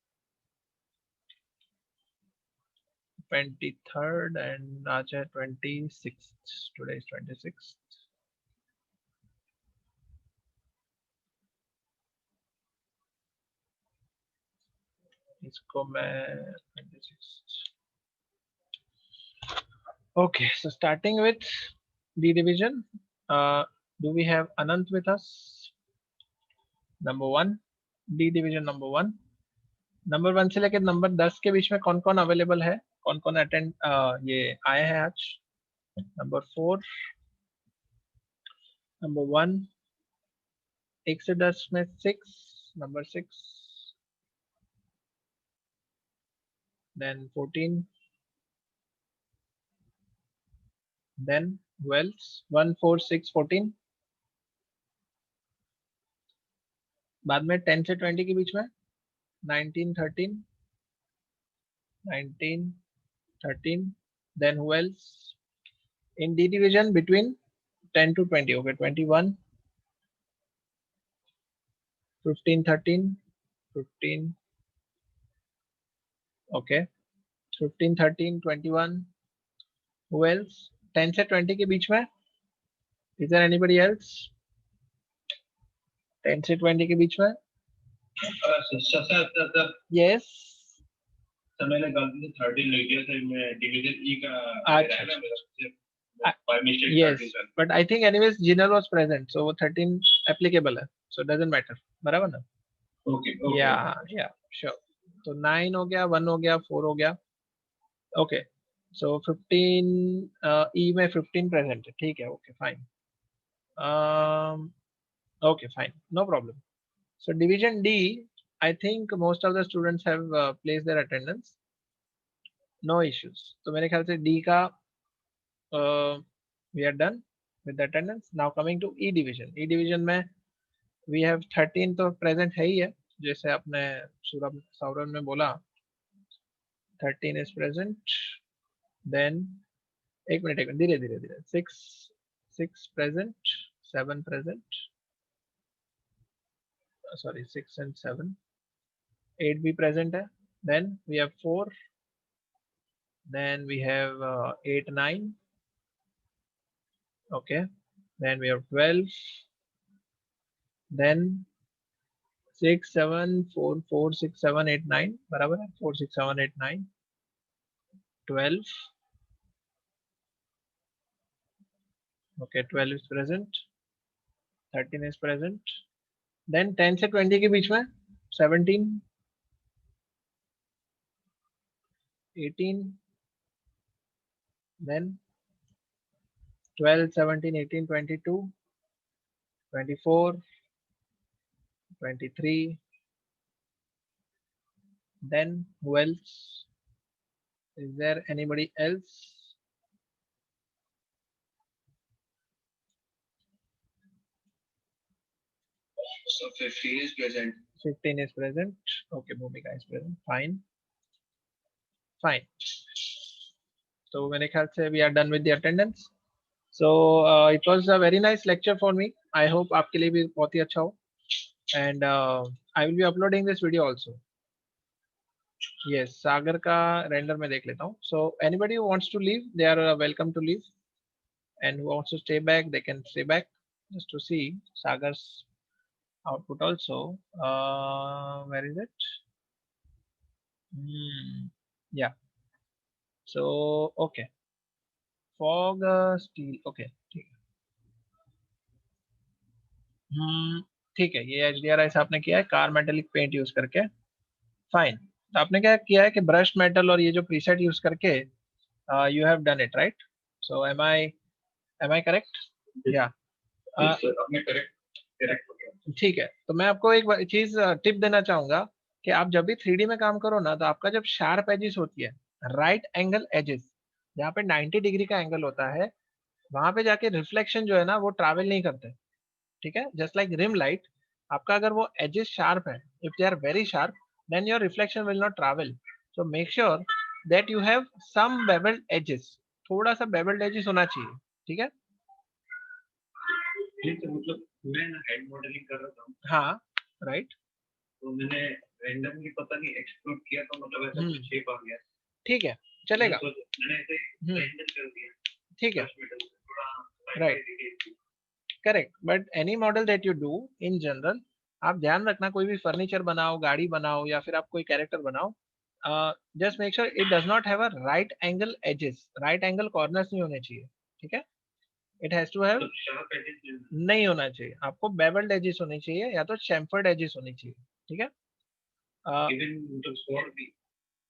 23rd and आज है 26th, today is 26th. इसको मैं 26th. Okay, so starting with D division, do we have Anant with us? Number 1, D division number 1. Number 1 से लेकर number 10 के बीच में कौन कौन अवेलेबल है, कौन कौन अटेंड ये आए हैं आज? नंबर 4, नंबर 1, 1 से 10 में 6, number 6, then 14, then who else? 1, 4, 6, 14. बाद में 10 से 20 के बीच में 19, 13, 19, 13, then who else? In D division between 10 to 20, okay, 21, 15, 13, 15, okay, 15, 13, 21, who else? 10 से 20 के बीच में, is there anybody else? 10 से 20 के बीच में, yes, तो मैंने गलती से 13 लिख दिया था, मैं डिवीजन ई का अच्छा, है ना मेरा, by mistake yes, 13 था। but I think anyways Jinal was present, so वो 13 applicable है, so it doesn't matter, बराबर ना? Okay, yeah, sure. तो 9 हो गया, 1 हो गया, 4 हो गया, okay. सो 15 ई में 15 प्रेजेंट है, ठीक है, okay fine, okay fine, no problem. So division D, I think most of the students have placed their attendance. No issues. तो मेरे ख्याल से D का we are done with the attendance. Now coming to E division. E division में we have 13 तो present है ही है, जैसे आपने सौरभ ने बोला 13 is present. Then एक मिनट धीरे धीरे धीरे 6 present, 7 present, sorry 6 and 7, 8 भी present है. Then we have 4. Then we have 8, 9. Okay. Then we have 12. Then 6, 7, 4, 4, 6, 7, 8, 9. बराबर है 4, 6, 7, 8, 9. 12. Okay, 12 is present. 13 is present. Then 10 से 20 के बीच में 17, 18. Then 12, 17, 18, 22, 24, 23. Then who else? Is there anybody else? So 15 is present. 15 is present. Okay, Bhumika is present. Fine. Fine. So मेरे ख्याल से we are done with the attendance. So it was a very nice lecture for me. I hope आपके लिए भी बहुत ही अच्छा हो. And I will be uploading this video also. Yes, सागर का render में देख लेता हूँ. So anybody who wants to leave, they are welcome to leave. And who wants to stay back, they can stay back just to see Sagar's output also. Where is it? Yeah. So okay. Fog steel. Okay. ठीक है. ठीक है, ये HDRI से आपने किया है car metallic paint use करके. फाइन. तो आपने क्या किया है कि ब्रश मेटल और ये जो प्रीसेट यूज करके you have done it right. So am I correct? या ठीक है. तो मैं आपको एक चीज टिप देना चाहूंगा कि आप जब भी 3D में काम करो ना, तो आपका जब शार्प एजेस होती है, राइट एंगल एजेस, जहाँ पे 90 डिग्री का एंगल होता है, वहां पे जाके रिफ्लेक्शन जो है ना वो ट्रैवल नहीं करते. ठीक है, जस्ट लाइक रिम लाइट, आपका अगर वो एजेस शार्प है, if they are very sharp, then your reflection will not travel. So make sure that you have some bevelled edges, थोड़ा सा बेवल्ड एजेस होना चाहिए. ठीक है. मतलब मैं ना हेड मॉडलिंग कर रहा था. हाँ राइट. तो मैंने रैंडमली पता नहीं एक्सप्लोर किया, तो मतलब ऐसा कुछ शेप आ गया. ठीक है, चलेगा. मैंने ऐसे रेंडर कर दिया. ठीक है, right, correct. But any model that you do in general, आप ध्यान रखना, कोई भी फर्नीचर बनाओ, गाड़ी बनाओ, या फिर आप कोई कैरेक्टर बनाओ, just make sure it does not have a right angle edges, right angle corners नहीं होने चाहिए. ठीक है. इट हैज टू हैव, नहीं होना चाहिए, आपको बेवल्ड एजेस होने चाहिए या तो चैम्फर्ड एजेस होनी चाहिए. ठीक है.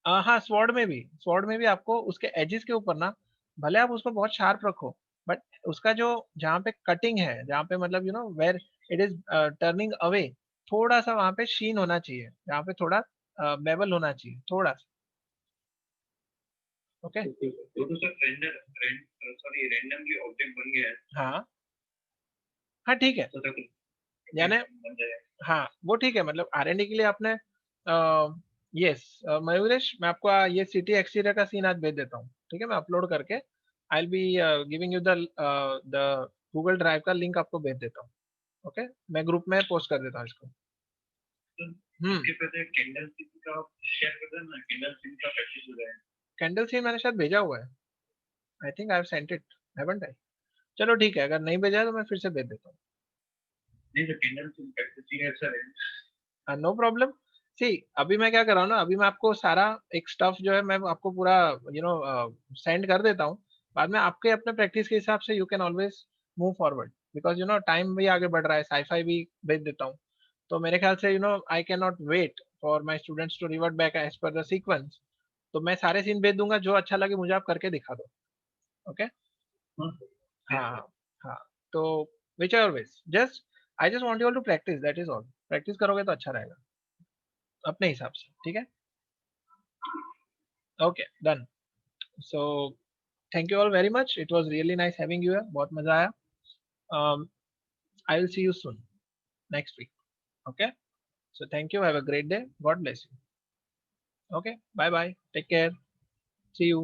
हाँ, स्वॉर्ड में भी आपको उसके एजेस के ऊपर ना, भले आप उसको बहुत शार्प रखो, बट उसका जो जहाँ पे कटिंग है, जहाँ पे मतलब you know where it is turning away, थोड़ा सा वहां पे शीन होना चाहिए, जहाँ पे थोड़ा बेवल होना चाहिए, थोड़ा सा. ओके. हाँ हाँ ठीक है. यानी हाँ वो ठीक है, मतलब R&D के लिए आपने यस मयूरेश, मैं आपको ये सिटी एक्सटीरियर का सीन आज भेज देता हूँ. ठीक है, मैं अपलोड करके आई will be giving you the Google drive का लिंक आपको भेज देता हूँ. ओके, मैं ग्रुप में पोस्ट कर देता हूँ इसको. कैंडल सीन मैंने शायद भेजा हुआ है. I think I have sent it, haven't I? चलो ठीक है, अगर नहीं भेजा तो मैं फिर से भेज देता हूँ. No problem. सी अभी मैं क्या कर रहा हूँ ना, अभी मैं आपको सारा एक स्टफ जो है मैं आपको पूरा यू नो सेंड कर देता हूँ. बाद में आपके अपने प्रैक्टिस के हिसाब से you can always move forward, because you know time भी आगे बढ़ रहा है, साईफाई भी भेज देता हूँ. तो मेरे ख्याल से you know I can not wait for my students to revert back as per the sequence. तो मैं सारे सीन भेज दूंगा, जो अच्छा लगे मुझे आप करके दिखा दो। ओके हाँ हाँ, तो whichever ways, just I just want you all to practice, that is all. Practice करोगे तो अच्छा रहेगा अपने हिसाब से, ठीक है? Okay done. So thank you all very much, it was really nice having you, बहुत मजा आया। I will see you soon next week. Okay, so thank you, have a great day, god bless you। Okay, bye bye, take care, see you।